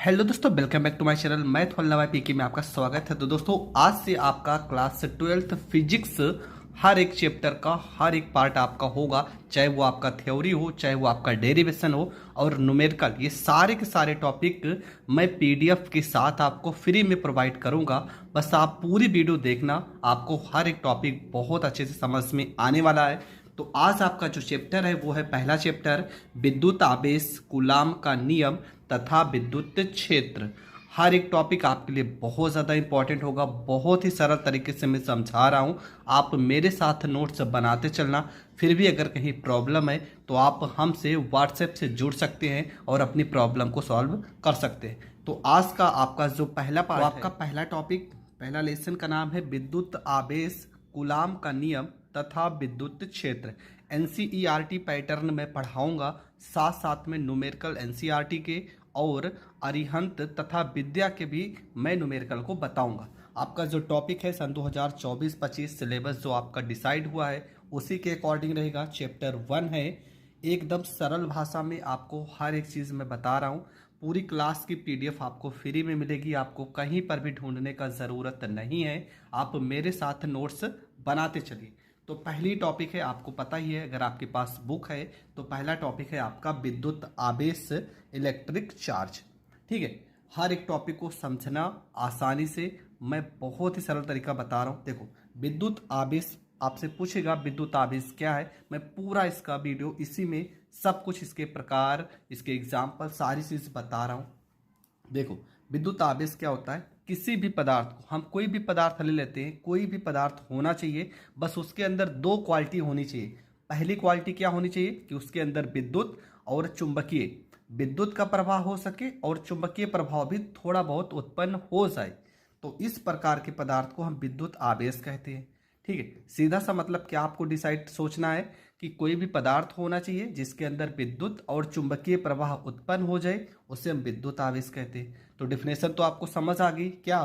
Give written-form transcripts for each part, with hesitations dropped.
Hello दोस्तों, welcome back to my channel. मैं थोल्ला पीके में आपका स्वागत है। तो दोस्तों, आज से आपका क्लास 12th फिजिक्स हर एक चैप्टर का हर एक पार्ट आपका होगा, चाहे वो आपका थ्योरी हो, चाहे वो आपका डेरिवेशन हो और न्यूमेरिकल। ये सारे के सारे टॉपिक मैं पीडीएफ के साथ आपको फ्री में प्रोवाइड करूंगा। बस आप पूरी वीडियो देखना, आपको हर एक टॉपिक बहुत अच्छे से समझ में आने वाला है। तो आज आपका जो चैप्टर है वो है पहला चैप्टर, विद्युत आवेश, कूलाम का नियम तथा विद्युत क्षेत्र। हर एक टॉपिक आपके लिए बहुत ज़्यादा इंपॉर्टेंट होगा। बहुत ही सरल तरीके से मैं समझा रहा हूँ, आप मेरे साथ नोट्स बनाते चलना। फिर भी अगर कहीं प्रॉब्लम है तो आप हमसे व्हाट्सएप से जुड़ सकते हैं और अपनी प्रॉब्लम को सॉल्व कर सकते हैं। तो आज का आपका जो पहला पार्ट, आपका पहला टॉपिक, पहला लेसन का नाम है विद्युत आवेश, कूलाम का नियम तथा विद्युत क्षेत्र। एनसीईआरटी पैटर्न में पढ़ाऊंगा, साथ साथ में न्यूमेरिकल एनसीईआरटी के और अरिहंत तथा विद्या के भी मैं न्यूमेरिकल को बताऊंगा। आपका जो टॉपिक है सन 2024-25 सिलेबस जो आपका डिसाइड हुआ है उसी के अकॉर्डिंग रहेगा। चैप्टर 1 है, एकदम सरल भाषा में आपको हर एक चीज़ मैं बता रहा हूँ। पूरी क्लास की पीडीएफ आपको फ्री में मिलेगी, आपको कहीं पर भी ढूंढने का ज़रूरत नहीं है। आप मेरे साथ नोट्स बनाते चलिए। तो पहली टॉपिक है, आपको पता ही है अगर आपके पास बुक है, तो पहला टॉपिक है आपका विद्युत आवेश, इलेक्ट्रिक चार्ज। ठीक है, हर एक टॉपिक को समझना आसानी से, मैं बहुत ही सरल तरीका बता रहा हूँ। देखो, विद्युत आवेश आपसे पूछेगा विद्युत आवेश क्या है, मैं पूरा इसका वीडियो इसी में सब कुछ, इसके प्रकार, इसके एग्जाम्पल, सारी चीज़ बता रहा हूँ। देखो, विद्युत आवेश क्या होता है, किसी भी पदार्थ को, हम कोई भी पदार्थ ले लेते हैं, कोई भी पदार्थ होना चाहिए, बस उसके अंदर दो क्वालिटी होनी चाहिए। पहली क्वालिटी क्या होनी चाहिए कि उसके अंदर विद्युत और चुंबकीय, विद्युत का प्रभाव हो सके और चुंबकीय प्रभाव भी थोड़ा बहुत उत्पन्न हो जाए, तो इस प्रकार के पदार्थ को हम विद्युत आवेश कहते हैं। ठीक है, सीधा सा मतलब क्या आपको डिसाइड सोचना है कि कोई भी पदार्थ होना चाहिए जिसके अंदर विद्युत और चुंबकीय प्रवाह उत्पन्न हो जाए, उसे हम विद्युत आवेश कहते हैं। तो डिफिनेशन तो आपको समझ आ गई क्या,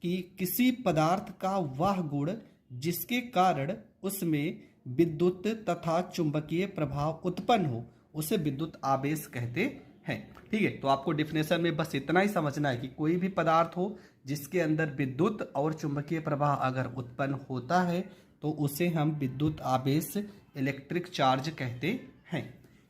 कि किसी पदार्थ का वह गुण जिसके कारण उसमें विद्युत तथा चुंबकीय प्रभाव उत्पन्न हो, उसे विद्युत आवेश कहते हैं। ठीक है, तो आपको डिफिनेशन में बस इतना ही समझना है कि कोई भी पदार्थ हो जिसके अंदर विद्युत और चुंबकीय प्रवाह अगर उत्पन्न होता है तो उसे हम विद्युत आवेश, इलेक्ट्रिक चार्ज कहते हैं।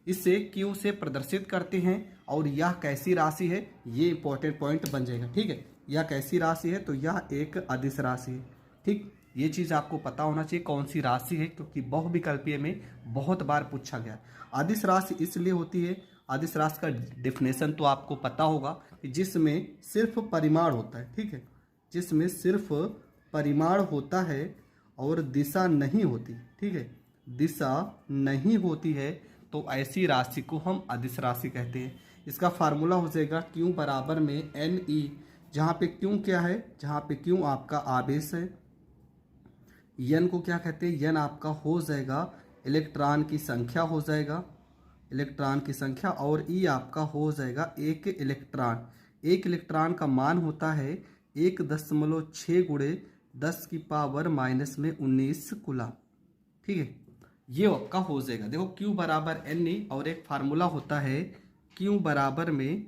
इसे क्यू से प्रदर्शित करते हैं और यह कैसी राशि है, ये इंपॉर्टेंट पॉइंट बन जाएगा। ठीक है, यह कैसी राशि है, तो यह एक अदिश राशि है। ठीक, ये चीज़ आपको पता होना चाहिए कौन सी राशि है, क्योंकि बहुविकल्पीय में बहुत बार पूछा गया। अदिश राशि इसलिए होती है, अदिश राशि का डिफिनेशन तो आपको पता होगा कि जिसमें सिर्फ परिमाण होता है। ठीक है, जिसमें सिर्फ परिमाण होता है और दिशा नहीं होती। ठीक है, दिशा नहीं होती है तो ऐसी राशि को हम अदिश राशि कहते हैं। इसका फार्मूला हो जाएगा क्यू बराबर में एन ई, जहाँ पे क्यू क्या है, जहाँ पे क्यू आपका आवेश है, यन को क्या कहते हैं, यन आपका हो जाएगा इलेक्ट्रॉन की संख्या हो जाएगा, इलेक्ट्रॉन की संख्या, और ई आपका हो जाएगा एक इलेक्ट्रॉन। एक इलेक्ट्रॉन का मान होता है 1.6 गुणे 10 की पावर माइनस में 19 कूलम। ठीक है, ये आपका हो जाएगा। देखो, Q बराबर एन ई, और एक फार्मूला होता है Q बराबर में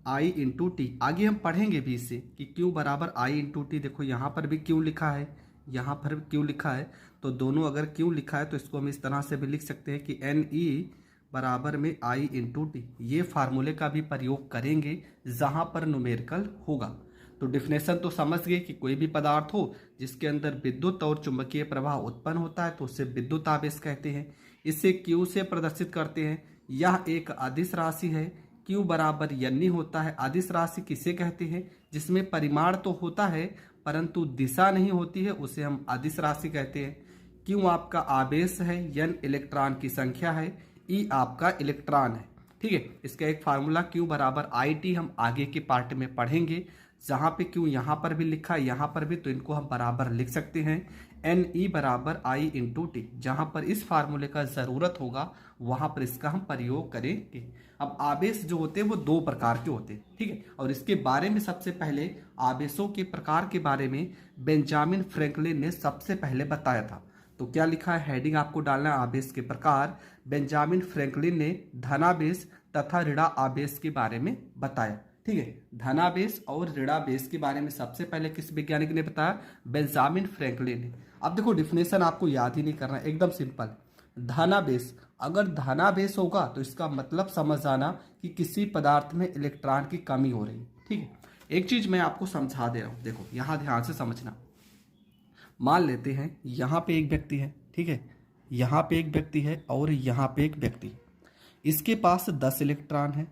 I इंटू टी। आगे हम पढ़ेंगे भी इसे कि Q बराबर I इंटू टी। देखो, यहाँ पर भी Q लिखा है, यहाँ पर भी Q लिखा है, तो दोनों अगर Q लिखा है तो इसको हम इस तरह से भी लिख सकते हैं कि एन ई बराबर में I इंटू टी। ये फार्मूले का भी प्रयोग करेंगे जहाँ पर न्यूमेरिकल होगा। तो डिफिनेशन तो समझ गए कि कोई भी पदार्थ हो जिसके अंदर विद्युत और चुंबकीय प्रवाह उत्पन्न होता है तो उसे विद्युत आवेश कहते हैं। इसे Q से प्रदर्शित करते हैं। यह एक अदिश राशि है, Q बराबर यानी होता है। अदिश राशि किसे कहते हैं, जिसमें परिमाण तो होता है परंतु दिशा नहीं होती है, उसे हम अदिश राशि कहते हैं। Q आपका आवेश है, N इलेक्ट्रॉन की संख्या है, E आपका इलेक्ट्रॉन है। ठीक है, इसका एक फार्मूला Q बराबर आई टी हम आगे के पार्ट में पढ़ेंगे। जहाँ पे Q यहाँ पर भी लिखा है, यहाँ पर भी, तो इनको हम बराबर लिख सकते हैं। एन ई बराबर आई इंटू टी, जहाँ पर इस फार्मूले का ज़रूरत होगा वहाँ पर इसका हम प्रयोग करेंगे। अब आवेश जो होते हैं वो दो प्रकार के होते हैं। ठीक है, और इसके बारे में सबसे पहले आवेशों के प्रकार के बारे में बेंजामिन फ्रैंकलिन ने सबसे पहले बताया था। तो क्या लिखा है, हेडिंग आपको डालना है आवेश के प्रकार। बेंजामिन फ्रैंकलिन ने धनावेश तथा ऋणा आवेश के बारे में बताया। ठीक है। धनावेश और ऋणावेश के बारे में सबसे पहले किस वैज्ञानिक ने बताया? बेंजामिन फ्रैंकलिन ने। अब देखो डिफिनेशन आपको याद ही नहीं करना, एकदम सिंपल। धनावेश, अगर धनावेश होगा तो इसका मतलब समझ आना कि किसी पदार्थ में इलेक्ट्रॉन की कमी हो रही है, ठीक है। एक चीज मैं आपको समझा दे रहा हूं, देखो यहां ध्यान से समझना। मान लेते हैं यहां पे एक व्यक्ति है, ठीक है, यहां पे एक व्यक्ति है और यहां पे एक व्यक्ति, इसके पास 10 इलेक्ट्रॉन है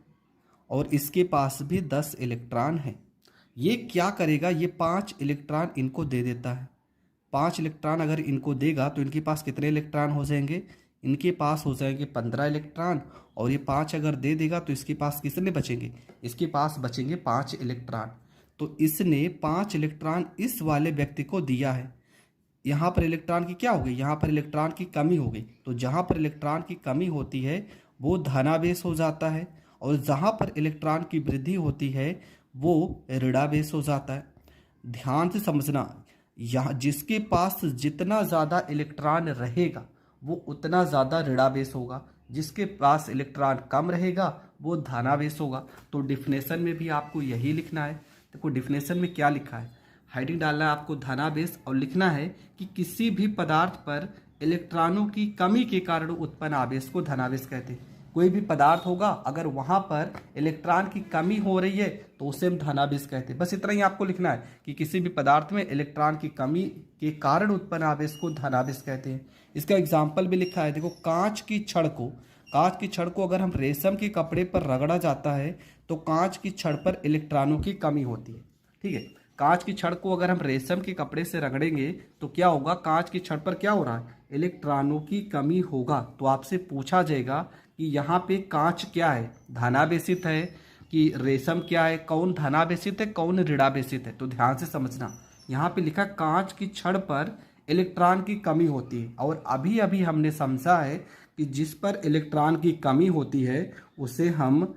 और इसके पास भी 10 इलेक्ट्रॉन है। ये क्या करेगा, ये 5 इलेक्ट्रॉन इनको दे देता है। 5 इलेक्ट्रॉन अगर इनको देगा तो इनके पास कितने इलेक्ट्रॉन हो जाएंगे? इनके पास हो जाएंगे 15 इलेक्ट्रॉन। और ये 5 अगर दे देगा तो इसके पास कितने बचेंगे? इसके पास बचेंगे 5 इलेक्ट्रॉन। तो इसने 5 इलेक्ट्रॉन इस वाले व्यक्ति को दिया है। यहाँ पर इलेक्ट्रॉन की क्या हो गई? यहाँ पर इलेक्ट्रॉन की कमी हो गई। तो जहाँ पर इलेक्ट्रॉन की कमी होती है वो धनावेश हो जाता है, और जहाँ पर इलेक्ट्रॉन की वृद्धि होती है वो ऋणावेश हो जाता है। ध्यान से समझना, यहाँ जिसके पास जितना ज़्यादा इलेक्ट्रॉन रहेगा वो उतना ज़्यादा ऋणावेश होगा, जिसके पास इलेक्ट्रॉन कम रहेगा वो धनावेश होगा। तो डिफिनेशन में भी आपको यही लिखना है। देखो डिफिनेशन में क्या लिखा है, हेडिंग डालना है आपको धनावेश, और लिखना है कि किसी भी पदार्थ पर इलेक्ट्रॉनों की कमी के कारण उत्पन्न आवेश को धनावेश कहते हैं। कोई भी पदार्थ होगा अगर वहां पर इलेक्ट्रॉन की कमी हो रही है तो उसे हम धनावेश कहते हैं। बस इतना ही आपको लिखना है कि किसी भी पदार्थ में इलेक्ट्रॉन की कमी के कारण उत्पन्न आवेश को धनावेश कहते हैं। इसका एग्जाम्पल भी लिखा है, देखो कांच की छड़ को अगर हम रेशम के कपड़े पर रगड़ा जाता है तो कांच की छड़ पर इलेक्ट्रॉनों की कमी होती है, ठीक है। कांच की छड़ को अगर हम रेशम के कपड़े से रगड़ेंगे तो क्या होगा? कांच की छड़ पर क्या हो रहा है? इलेक्ट्रॉनों की कमी होगा। तो आपसे पूछा जाएगा कि यहाँ पे कांच क्या है? धनावेशित है कि रेशम क्या है? कौन धनावेशित है, कौन ऋणावेशित है? तो ध्यान से समझना, यहाँ पे लिखा कांच की छड़ पर इलेक्ट्रॉन की कमी होती है, और अभी अभी हमने समझा है कि जिस पर इलेक्ट्रॉन की कमी होती है उसे हम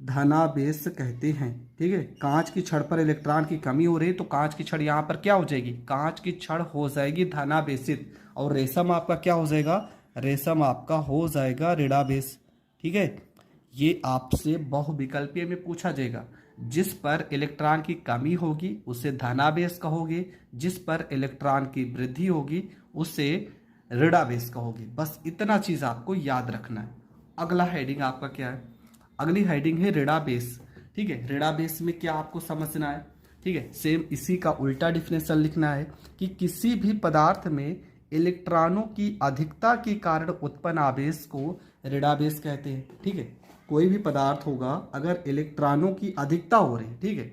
धनावेश कहते हैं, ठीक है। कांच की छड़ पर इलेक्ट्रॉन की कमी हो रही है तो कांच की छड़ यहाँ पर क्या हो जाएगी? कांच की छड़ हो जाएगी धनावेशित, और रेशम आपका क्या हो जाएगा? रेशम आपका हो जाएगा ऋणावेश, ठीक है। ये आपसे बहुविकल्पीय में पूछा जाएगा। जिस पर इलेक्ट्रॉन की कमी होगी उसे धनावेश कहोगे, जिस पर इलेक्ट्रॉन की वृद्धि होगी उसे ऋणावेश कहोगे। बस इतना चीज आपको याद रखना है। अगला हेडिंग आपका क्या है? अगली हेडिंग है ऋणावेश, ठीक है। ऋणावेश में क्या आपको समझना है, ठीक है। सेम इसी का उल्टा डिफिनेशन लिखना है कि किसी भी पदार्थ में इलेक्ट्रॉनों की अधिकता के कारण उत्पन्न आवेश को ऋणावेश कहते हैं, ठीक है। कोई भी पदार्थ होगा अगर इलेक्ट्रॉनों की अधिकता हो रही है, ठीक है,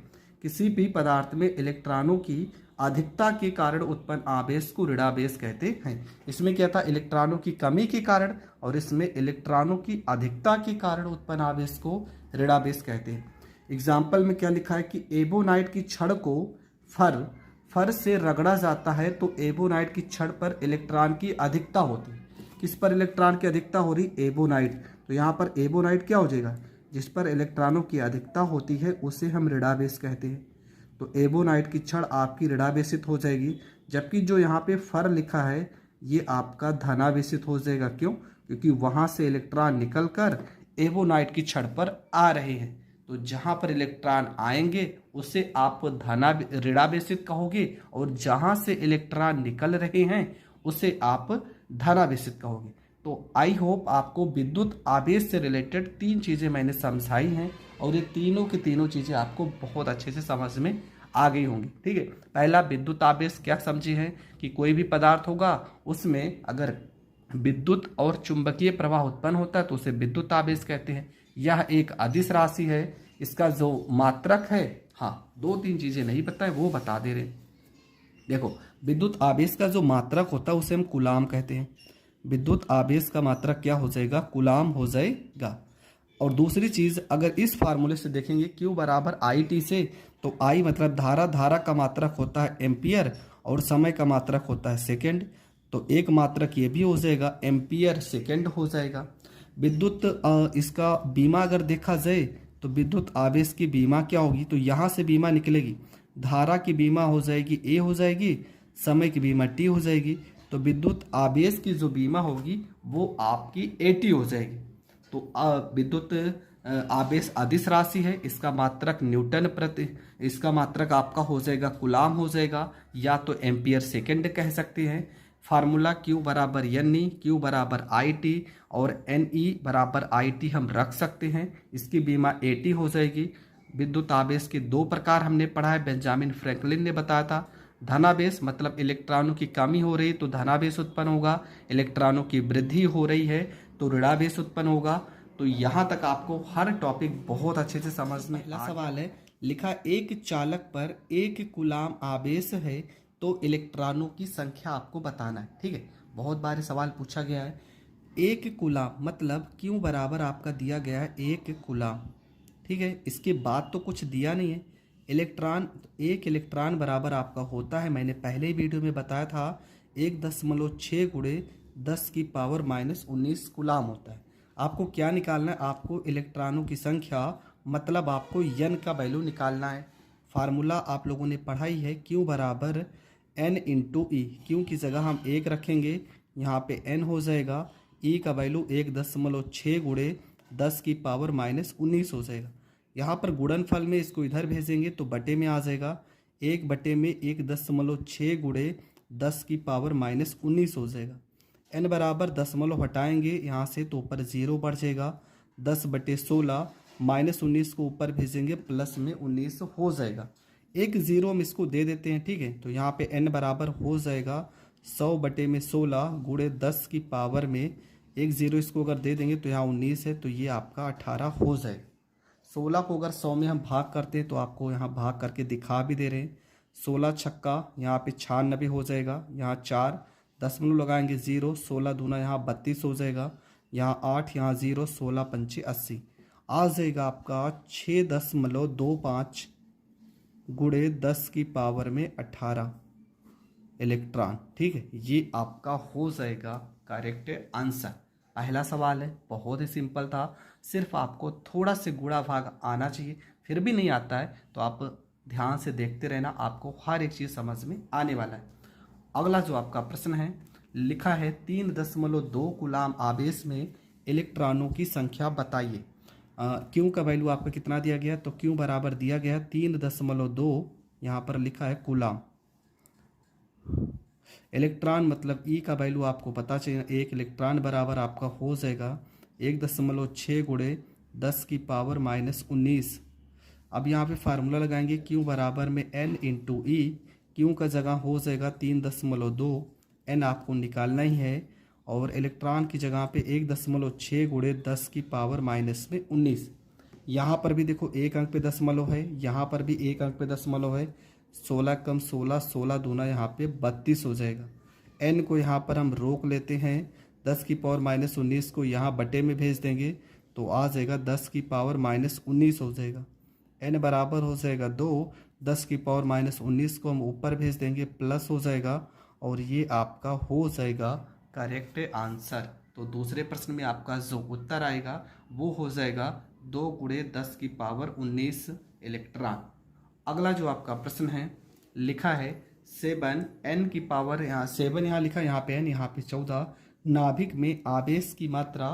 किसी भी पदार्थ में इलेक्ट्रॉनों की अधिकता के कारण उत्पन्न आवेश को ऋणावेश कहते हैं। इसमें क्या था? इलेक्ट्रॉनों की कमी के कारण, और इसमें इलेक्ट्रॉनों की अधिकता के कारण उत्पन्न आवेश को ऋणावेश कहते हैं। एग्जाम्पल में क्या लिखा है कि एबोनाइट की छड़ को फर से रगड़ा जाता है तो एबोनाइट की छड़ पर इलेक्ट्रॉन की अधिकता होती है। किस पर इलेक्ट्रॉन की अधिकता हो रही? एबोनाइट। तो यहाँ पर एबोनाइट क्या हो जाएगा? जिस पर इलेक्ट्रॉनों की अधिकता होती है उसे हम ऋणावेश कहते हैं। तो एबोनाइट की छड़ आपकी ऋणावेशित हो जाएगी, जबकि जो यहाँ पे फर लिखा है ये आपका धनावेशित हो जाएगा। क्यों? क्योंकि वहाँ से इलेक्ट्रॉन निकलकर एबोनाइट की छड़ पर आ रहे हैं। तो जहाँ पर इलेक्ट्रॉन आएंगे उसे आप ऋणावेशित कहोगे, और जहाँ से इलेक्ट्रॉन निकल रहे हैं उसे आप धनावेशित कहोगे। तो आई होप आपको विद्युत आवेश से रिलेटेड 3 चीज़ें मैंने समझाई हैं, और ये तीनों की तीनों चीज़ें आपको बहुत अच्छे से समझ में आ गई होंगी, ठीक है। पहला विद्युत आवेश क्या समझे हैं कि कोई भी पदार्थ होगा उसमें अगर विद्युत और चुंबकीय प्रवाह उत्पन्न होता है तो उसे विद्युत आवेश कहते हैं। यह एक अदिश राशि है, इसका जो मात्रक है, हाँ 2-3 चीजें नहीं पता है वो बता दे रहे। देखो विद्युत आवेश का जो मात्रक होता है उसे हम कूलाम कहते हैं। विद्युत आवेश का मात्रक क्या हो जाएगा? कूलाम हो जाएगा। और दूसरी चीज अगर इस फार्मूले से देखेंगे Q बराबर IT से, तो I मतलब धारा का मात्रक होता है एम्पियर और समय का मात्रक होता है सेकेंड। तो एक मात्रक ये भी हो जाएगा, एम्पियर सेकेंड हो जाएगा। विद्युत इसका बीमा अगर देखा जाए तो विद्युत आवेश की बीमा क्या होगी? तो यहाँ से बीमा निकलेगी, धारा की बीमा हो जाएगी A हो जाएगी, समय की बीमा T हो जाएगी। तो विद्युत आवेश की जो बीमा होगी वो आपकी AT हो जाएगी। तो विद्युत आवेश अदिश राशि है, इसका मात्रक न्यूटन प्रति, इसका मात्रक आपका हो जाएगा कूलाम हो जाएगा, या तो एम्पियर सेकेंड कह सकते हैं। फार्मूला Q बराबर एन ई, क्यू बराबर आई टी, और एन ई बराबर आई टी हम रख सकते हैं। इसकी बीमा ए टी हो जाएगी। विद्युत आवेश के दो प्रकार हमने पढ़ा है, बेंजामिन फ्रैंकलिन ने बताया था। धनावेश मतलब इलेक्ट्रॉनों की कमी हो रही तो धनावेश उत्पन्न होगा, इलेक्ट्रॉनों की वृद्धि हो रही है तो ऋणावेश उत्पन्न होगा। तो यहाँ तक आपको हर टॉपिक बहुत अच्छे से समझ में। पहला सवाल है, लिखा एक चालक पर 1 कूलाम आवेश है तो इलेक्ट्रॉनों की संख्या आपको बताना है। ठीक है, बहुत बार सवाल पूछा गया है। 1 कूलाम मतलब क्यू बराबर आपका दिया गया है 1 कूलाम। ठीक है, इसके बाद तो कुछ दिया नहीं है। इलेक्ट्रॉन, 1 इलेक्ट्रॉन बराबर आपका होता है, मैंने पहले ही वीडियो में बताया था, 1.6 गुणे 10 की पावर -19 कूलाम होता है। आपको क्या निकालना है? आपको इलेक्ट्रॉनों की संख्या मतलब आपको n का वैल्यू निकालना है। फार्मूला आप लोगों ने पढ़ाई है, Q बराबर N इंटू ई। क्यू की जगह हम 1 रखेंगे, यहाँ पे n हो जाएगा, ई का वैल्यू 1.6 गुणे 10 की पावर -19 हो जाएगा। यहाँ पर गुणनफल में इसको इधर भेजेंगे तो बटे में आ जाएगा, 1 बटे में 1.6 गुणे 10 की पावर -19 हो जाएगा। n बराबर दशमलव हटाएंगे यहाँ से तो ऊपर 0 बढ़ जाएगा, 10/16 -19 को ऊपर भेजेंगे प्लस में 19 हो जाएगा। एक 0 हम इसको दे देते हैं। ठीक है, तो यहाँ पे n बराबर हो जाएगा 100/16 गुणे 10 की पावर में 1 0 इसको अगर दे देंगे तो यहाँ 19 है, तो ये आपका 18 हो जाएगा। 16 को अगर 100 में हम भाग करते हैं तो आपको यहाँ भाग करके दिखा भी दे रहे हैं। 16 छक्का यहाँ पे 96 हो जाएगा, यहाँ 4 दशमलव लगाएंगे 0, 16 दूना यहाँ 32 हो जाएगा, यहाँ 8 यहाँ 0, 16 पंचे 80 आ जाएगा आपका 6.25 गुणे 10 की पावर में 18 इलेक्ट्रॉन। ठीक है, ये आपका हो जाएगा करेक्ट आंसर। पहला सवाल है, बहुत ही सिंपल था, सिर्फ आपको थोड़ा से गुणा भाग आना चाहिए। फिर भी नहीं आता है तो आप ध्यान से देखते रहना, आपको हर एक चीज़ समझ में आने वाला है। अगला जो आपका प्रश्न है, लिखा है 3.2 कूलाम आवेश में इलेक्ट्रॉनों की संख्या बताइए। क्यू का वैल्यू आपका कितना दिया गया? तो क्यू बराबर दिया गया 3.2, यहाँ पर लिखा है कूलाम। इलेक्ट्रॉन मतलब ई का वैल्यू आपको पता चाहिए, 1 इलेक्ट्रॉन बराबर आपका हो जाएगा 1.6 गुणे 10 की पावर -19। अब यहाँ पे फार्मूला लगाएंगे, क्यू बराबर में n इंटू ई, क्यू का जगह हो जाएगा 3.2, n आपको निकालना ही है, और इलेक्ट्रॉन की जगह पे 1.6 गुणे 10 की पावर -19। यहाँ पर भी देखो 1 अंक पे दशमलव है, यहाँ पर भी 1 अंक पे दशमलव है, 16 कम 16, 16 दूना यहाँ पे 32 हो जाएगा। n को यहाँ पर हम रोक लेते हैं, 10 की पावर -19 को यहाँ बटे में भेज देंगे तो आ जाएगा 10 की पावर -19 हो जाएगा। n बराबर हो जाएगा 2, 10 की पावर -19 को हम ऊपर भेज देंगे प्लस हो जाएगा, और ये आपका हो जाएगा करेक्ट आंसर। तो दूसरे प्रश्न में आपका जो उत्तर आएगा वो हो जाएगा 2 गुणे 10 की पावर 19 इलेक्ट्रॉन। अगला जो आपका प्रश्न है, लिखा है 7 n की पावर, यहाँ 7 यहाँ लिखा, यहाँ पे n, यहाँ पे 14, नाभिक में आवेश की मात्रा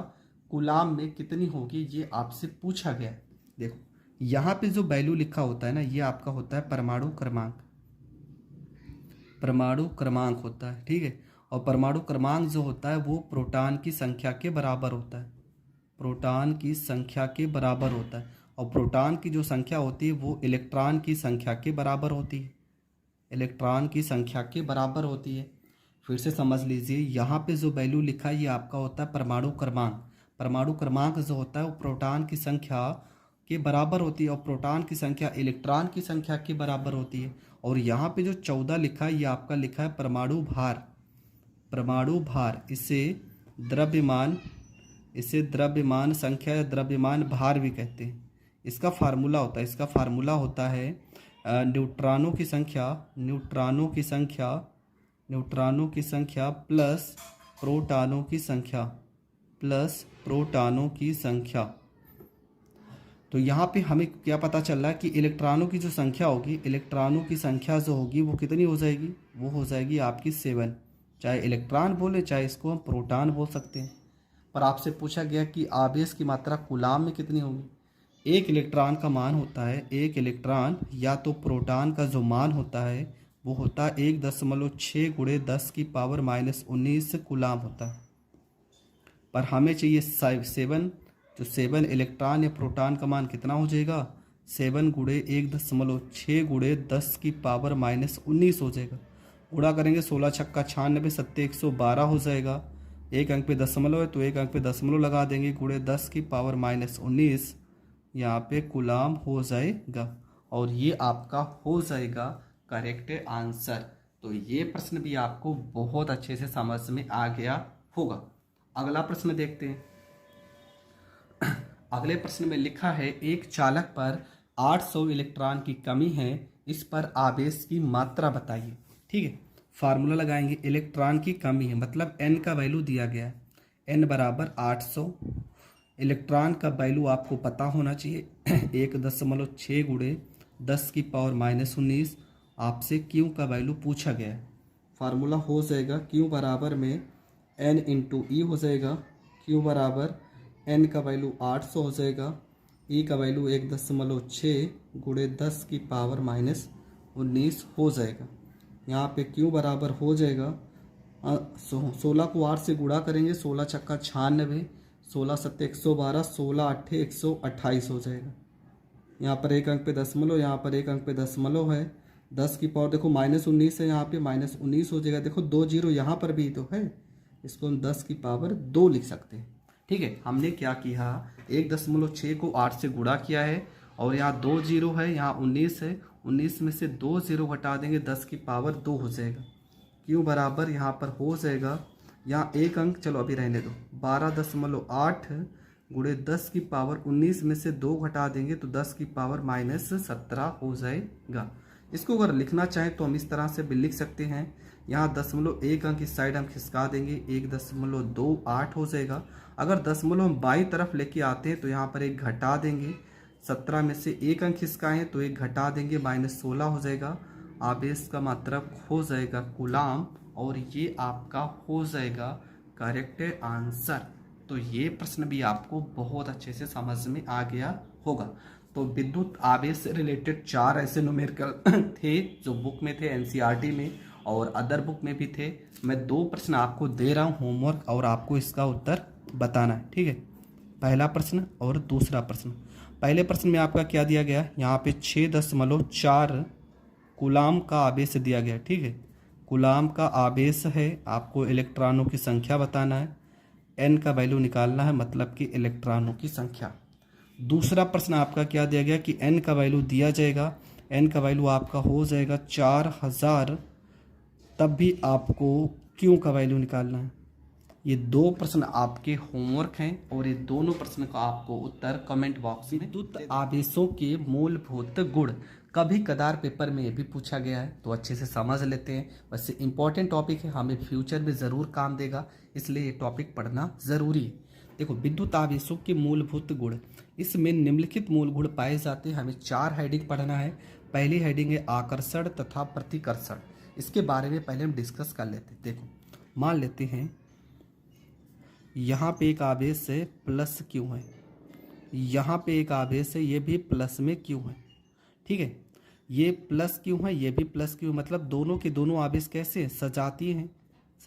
कूलाम में कितनी होगी, ये आपसे पूछा गया है। देखो यहाँ पे जो वैल्यू लिखा होता है ना, ये आपका होता है परमाणु क्रमांक, परमाणु क्रमांक होता है। ठीक है, और परमाणु क्रमांक जो होता है वो प्रोटॉन की संख्या के बराबर होता है, प्रोटॉन की संख्या के बराबर होता है, और प्रोटॉन की जो संख्या होती है वो इलेक्ट्रॉन की संख्या के बराबर होती है, इलेक्ट्रॉन की संख्या के बराबर होती है। फिर से समझ लीजिए, यहाँ पे जो वैल्यू लिखा है ये आपका होता है परमाणु क्रमांक। परमाणु क्रमांक जो होता है वो प्रोटॉन की संख्या के बराबर होती है, और प्रोटॉन की संख्या इलेक्ट्रॉन की संख्या के बराबर होती है। और यहाँ पे जो 14 लिखा है ये आपका लिखा है परमाणु भार, परमाणु भार, इसे द्रव्यमान संख्या या द्रव्यमान भार भी कहते हैं। इसका फार्मूला होता है, इसका फार्मूला होता है न्यूट्रॉनों की संख्या प्लस प्रोटॉनों की संख्या। तो यहाँ पे हमें क्या पता चल रहा है कि इलेक्ट्रॉनों की जो संख्या होगी, इलेक्ट्रॉनों की संख्या जो होगी वो कितनी हो जाएगी, वो हो जाएगी आपकी 7। चाहे इलेक्ट्रॉन बोले चाहे इसको हम प्रोटॉन बोल सकते हैं। पर आपसे पूछा गया कि आवेश की मात्रा कूलाम में कितनी होगी, एक इलेक्ट्रॉन का मान होता है, एक इलेक्ट्रॉन या तो प्रोटॉन का जो मान होता है वो होता है 1.6 गुणे 10 की पावर -19 कूलाम होता है। पर हमें चाहिए 7, तो 7 इलेक्ट्रॉन या प्रोटॉन का मान कितना हो जाएगा, 7 गुणे 1.6 गुणे 10 की पावर -19 हो जाएगा। गुणा करेंगे 16 छक्का 96, 7 112 हो जाएगा। एक अंक पे दशमलव है तो एक अंक पे दशमलव लगा देंगे, गुणे 10 की पावर -19 यहाँ पे कूलाम हो जाएगा। और ये आपका हो जाएगा करेक्ट आंसर। तो ये प्रश्न भी आपको बहुत अच्छे से समझ में आ गया होगा। अगला प्रश्न देखते हैं। अगले प्रश्न में लिखा है एक चालक पर 800 इलेक्ट्रॉन की कमी है, इस पर आवेश की मात्रा बताइए। ठीक है, फार्मूला लगाएंगे। इलेक्ट्रॉन की कमी है मतलब n का वैल्यू दिया गया है, n बराबर 800। इलेक्ट्रॉन का वैल्यू आपको पता होना चाहिए 1.6 गुणे 10 की पावर -19। आपसे Q का वैल्यू पूछा गया है। फार्मूला हो जाएगा Q बराबर में n इंटू ई हो जाएगा। Q बराबर n का वैल्यू 800 हो जाएगा, ई का वैल्यू 1.6 गुणे 10 की पावर -19 हो जाएगा। यहाँ पे Q बराबर हो जाएगा 16 को 8 से गुणा करेंगे, 16 छक्का 96, 16 7 112, 16 8 128 हो जाएगा। यहाँ पर एक अंक पे दशमलव, यहाँ पर एक अंक पे दशमलव है। 10 की पावर देखो -19 है, यहाँ पे -19 हो जाएगा। देखो 2 जीरो यहाँ पर भी तो है, इसको हम 10 की पावर 2 लिख सकते हैं। ठीक है, हमने क्या किया 1.6 को 8 से गुणा किया है और यहाँ 2 जीरो है, यहाँ 19 है। 19 में से 2 जीरो घटा देंगे, 10 की पावर 2 हो जाएगा। Q बराबर यहाँ पर हो जाएगा, यहाँ एक अंक चलो अभी रहने दो, 12.8 गुणे 10 की पावर 19 में से 2 घटा देंगे तो 10 की पावर -17 हो जाएगा। इसको अगर लिखना चाहें तो हम इस तरह से भी लिख सकते हैं। यहाँ दशमलव एक अंक इस साइड हम खिसका देंगे, 1.28 हो जाएगा। अगर दशमलव हम बाई तरफ लेके आते हैं तो यहाँ पर एक घटा देंगे, 17 में से एक अंक खिसकाएं तो एक घटा देंगे, -16 हो जाएगा। आवेश का मात्रक हो जाएगा कूलाम और ये आपका हो जाएगा करेक्ट आंसर। तो ये प्रश्न भी आपको बहुत अच्छे से समझ में आ गया होगा। तो विद्युत आवेश से रिलेटेड 4 ऐसे न्यूमेरिकल थे जो बुक में थे, एनसीईआरटी में और अदर बुक में भी थे। मैं 2 प्रश्न आपको दे रहा हूँ होमवर्क और आपको इसका उत्तर बताना है। ठीक है, पहला प्रश्न और दूसरा प्रश्न। पहले प्रश्न में आपका क्या दिया गया, यहाँ पे 6.4 कूलाम का आवेश दिया गया। ठीक है, कूलाम का आवेश है, आपको इलेक्ट्रॉनों की संख्या बताना है, n का वैल्यू निकालना है मतलब कि इलेक्ट्रॉनों की संख्या। दूसरा प्रश्न आपका क्या दिया गया कि n का वैल्यू दिया जाएगा, n का वैल्यू आपका हो जाएगा 4000, तब भी आपको Q का वैल्यू निकालना है। ये 2 प्रश्न आपके होमवर्क हैं और ये दोनों प्रश्न का आपको उत्तर कमेंट बॉक्स में। विद्युत आवेशों के मूलभूत गुण कभी कदार पेपर में ये भी पूछा गया है, तो अच्छे से समझ लेते हैं। वैसे इंपॉर्टेंट टॉपिक है, हमें फ्यूचर में ज़रूर काम देगा, इसलिए ये टॉपिक पढ़ना ज़रूरी है। देखो विद्युत आवेशों के मूलभूत गुण, इसमें निम्नलिखित मूल गुण पाए जाते हैं। हमें 4 हेडिंग पढ़ना है। पहली हेडिंग है आकर्षण तथा प्रतिकर्षण। इसके बारे में पहले हम डिस्कस कर लेते हैं। देखो मान लेते हैं यहाँ पे एक आवेश है प्लस क्यू है, यहाँ पे एक आवेश है ये भी प्लस में क्यू है। ठीक है, ये प्लस क्यू है, ये भी प्लस क्यू, मतलब दोनों के दोनों आवेश कैसे हैं, सजातीय हैं।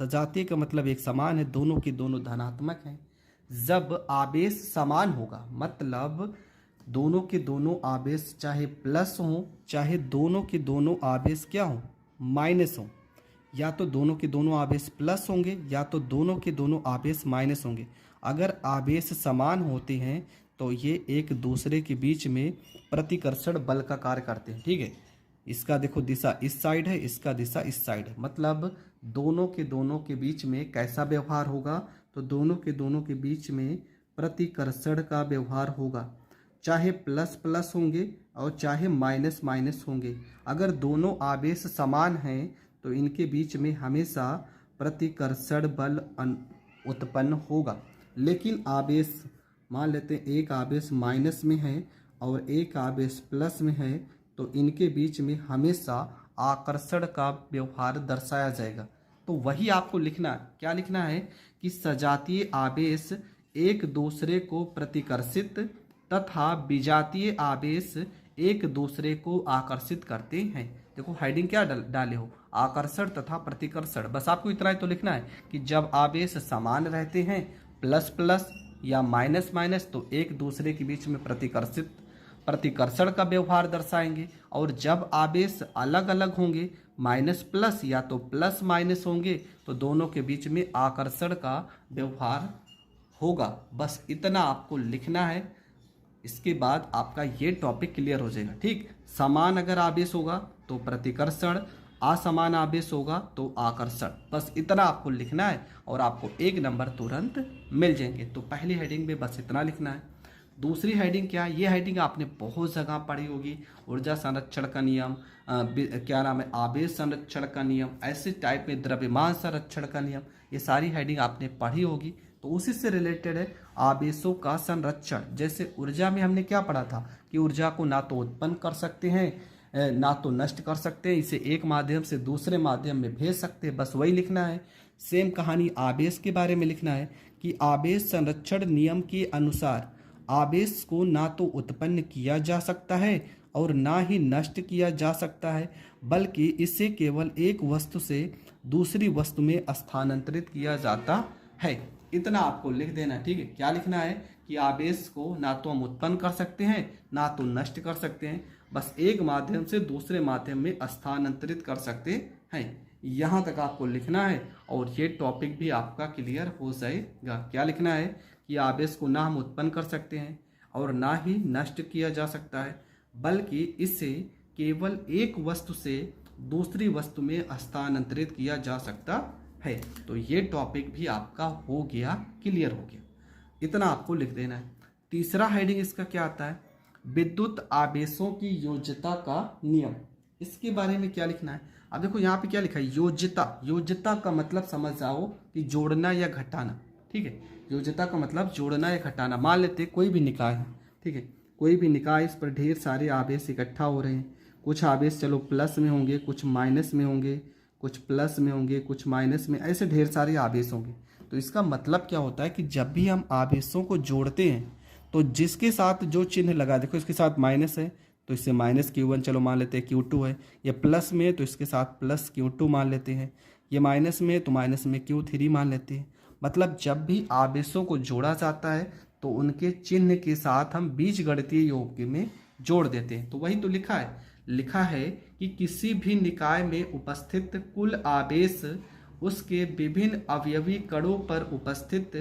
सजातीय का मतलब एक समान है, दोनों के दोनों धनात्मक हैं। जब आवेश समान होगा मतलब दोनों के दोनों आवेश चाहे प्लस हो चाहे दोनों के दोनों आवेश क्या हो, माइनस हो। या तो दोनों के दोनों आवेश प्लस होंगे या तो दोनों के दोनों आवेश माइनस होंगे। अगर आवेश समान होते हैं तो ये एक दूसरे के बीच में प्रतिकर्षण बल का कार्य करते हैं। ठीक है, इसका देखो दिशा इस साइड है, इसका दिशा इस साइड है, मतलब दोनों के बीच में कैसा व्यवहार होगा, तो दोनों के बीच में प्रतिकर्षण का व्यवहार होगा। चाहे प्लस प्लस होंगे और चाहे माइनस माइनस होंगे। अगर दोनों आवेश समान हैं तो इनके बीच में हमेशा प्रतिकर्षण बल उत्पन्न होगा। लेकिन आवेश मान लेते हैं एक आवेश माइनस में है और एक आवेश प्लस में है, तो इनके बीच में हमेशा आकर्षण का व्यवहार दर्शाया जाएगा। तो वही आपको लिखना, क्या लिखना है कि सजातीय आवेश एक दूसरे को प्रतिकर्षित तथा विजातीय आवेश एक दूसरे को आकर्षित करते हैं। देखो हेडिंग क्या डाले हो, आकर्षण तथा प्रतिकर्षण। बस आपको इतना ही तो लिखना है कि जब आवेश समान रहते हैं प्लस प्लस या माइनस माइनस तो एक दूसरे के बीच में प्रतिकर्षण का व्यवहार दर्शाएंगे, और जब आवेश अलग अलग होंगे माइनस प्लस या तो प्लस माइनस होंगे तो दोनों के बीच में आकर्षण का व्यवहार होगा। बस इतना आपको लिखना है। इसके बाद आपका ये टॉपिक क्लियर हो जाएगा। ठीक, समान अगर आवेश होगा तो प्रतिकर्षण, असमान आवेश होगा तो आकर्षण। बस इतना आपको लिखना है और आपको 1 नंबर तुरंत मिल जाएंगे। तो पहली हेडिंग में बस इतना लिखना है। दूसरी हेडिंग क्या है, ये हेडिंग आपने बहुत जगह पढ़ी होगी, ऊर्जा संरक्षण का नियम, क्या नाम है, आवेश संरक्षण का नियम, ऐसे टाइप में द्रव्यमान संरक्षण का नियम, ये सारी हेडिंग आपने पढ़ी होगी। तो उसी से रिलेटेड है आवेशों का संरक्षण। जैसे ऊर्जा में हमने क्या पढ़ा था कि ऊर्जा को ना तो उत्पन्न कर सकते हैं ना तो नष्ट कर सकते हैं, इसे एक माध्यम से दूसरे माध्यम में भेज सकते हैं। बस वही लिखना है। सेम कहानी आवेश के बारे में लिखना है कि आवेश संरक्षण नियम के अनुसार आवेश को ना तो उत्पन्न किया जा सकता है और ना ही नष्ट किया जा सकता है, बल्कि इसे केवल एक वस्तु से दूसरी वस्तु में स्थानांतरित किया जाता है। इतना आपको लिख देना। ठीक है, क्या लिखना है कि आवेश को ना तो हम उत्पन्न कर सकते हैं ना तो नष्ट कर सकते हैं, बस एक माध्यम से दूसरे माध्यम में स्थानांतरित कर सकते हैं। यहाँ तक आपको लिखना है और ये टॉपिक भी आपका क्लियर हो जाएगा। क्या लिखना है कि आवेश को ना हम उत्पन्न कर सकते हैं और ना ही नष्ट किया जा सकता है, बल्कि इसे केवल एक वस्तु से दूसरी वस्तु में स्थानांतरित किया जा सकता है। तो ये टॉपिक भी आपका हो गया, क्लियर हो गया। इतना आपको लिख देना है। तीसरा हेडिंग इसका क्या आता है, विद्युत आवेशों की योज्यता का नियम। इसके बारे में क्या लिखना है। अब देखो यहाँ पे क्या लिखा है, योज्यता। योज्यता का मतलब समझ जाओ कि जोड़ना या घटाना। ठीक है, योज्यता का मतलब जोड़ना या घटाना। मान लेते कोई भी निकाय है, ठीक है, कोई भी निकाय, इस पर ढेर सारे आवेश इकट्ठा हो रहे हैं। कुछ आवेश चलो प्लस में होंगे, कुछ माइनस में होंगे, कुछ प्लस में होंगे, कुछ माइनस में, ऐसे ढेर सारे आवेश होंगे। तो इसका मतलब क्या होता है कि जब भी हम आवेशों को जोड़ते हैं तो जिसके साथ जो चिन्ह लगा, देखो इसके साथ माइनस है तो इससे माइनस Q1 चलो मान लेते हैं, Q2 है, ये प्लस में तो इसके साथ प्लस Q2 मान लेते हैं, ये माइनस में तो माइनस में Q3 मान लेते हैं। मतलब जब भी आवेशों को जोड़ा जाता है तो उनके चिन्ह के साथ हम बीजगणितीय योग में जोड़ देते हैं। तो वही तो लिखा है कि किसी भी निकाय में उपस्थित कुल आवेश उसके विभिन्न अवयवी कणों पर उपस्थित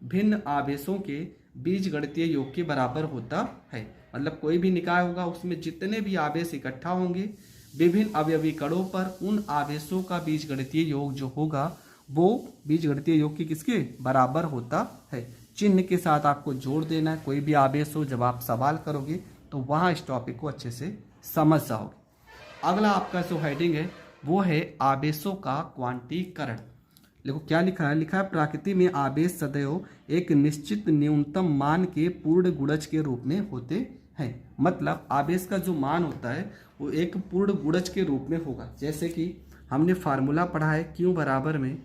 भिन्न आवेशों के बीजगणितीय योग के बराबर होता है। मतलब कोई भी निकाय होगा उसमें जितने भी आवेश इकट्ठा होंगे विभिन्न अवयवी कणों पर, उन आवेशों का बीजगणितीय योग जो होगा वो बीजगणितीय योग के किसके बराबर होता है। चिन्ह के साथ आपको जोड़ देना है। कोई भी आवेश हो, जब आप सवाल करोगे तो वहाँ इस टॉपिक को अच्छे से समझ जाओगे। अगला आपका जो हेडिंग है वो है आवेशों का क्वांटीकरण। देखो क्या लिखा है, प्रकृति में आवेश सदैव एक निश्चित न्यूनतम मान के पूर्ण गुणज के रूप में होते हैं। मतलब आवेश का जो मान होता है वो एक पूर्ण गुणज के रूप में होगा। जैसे कि हमने फार्मूला पढ़ा है Q बराबर में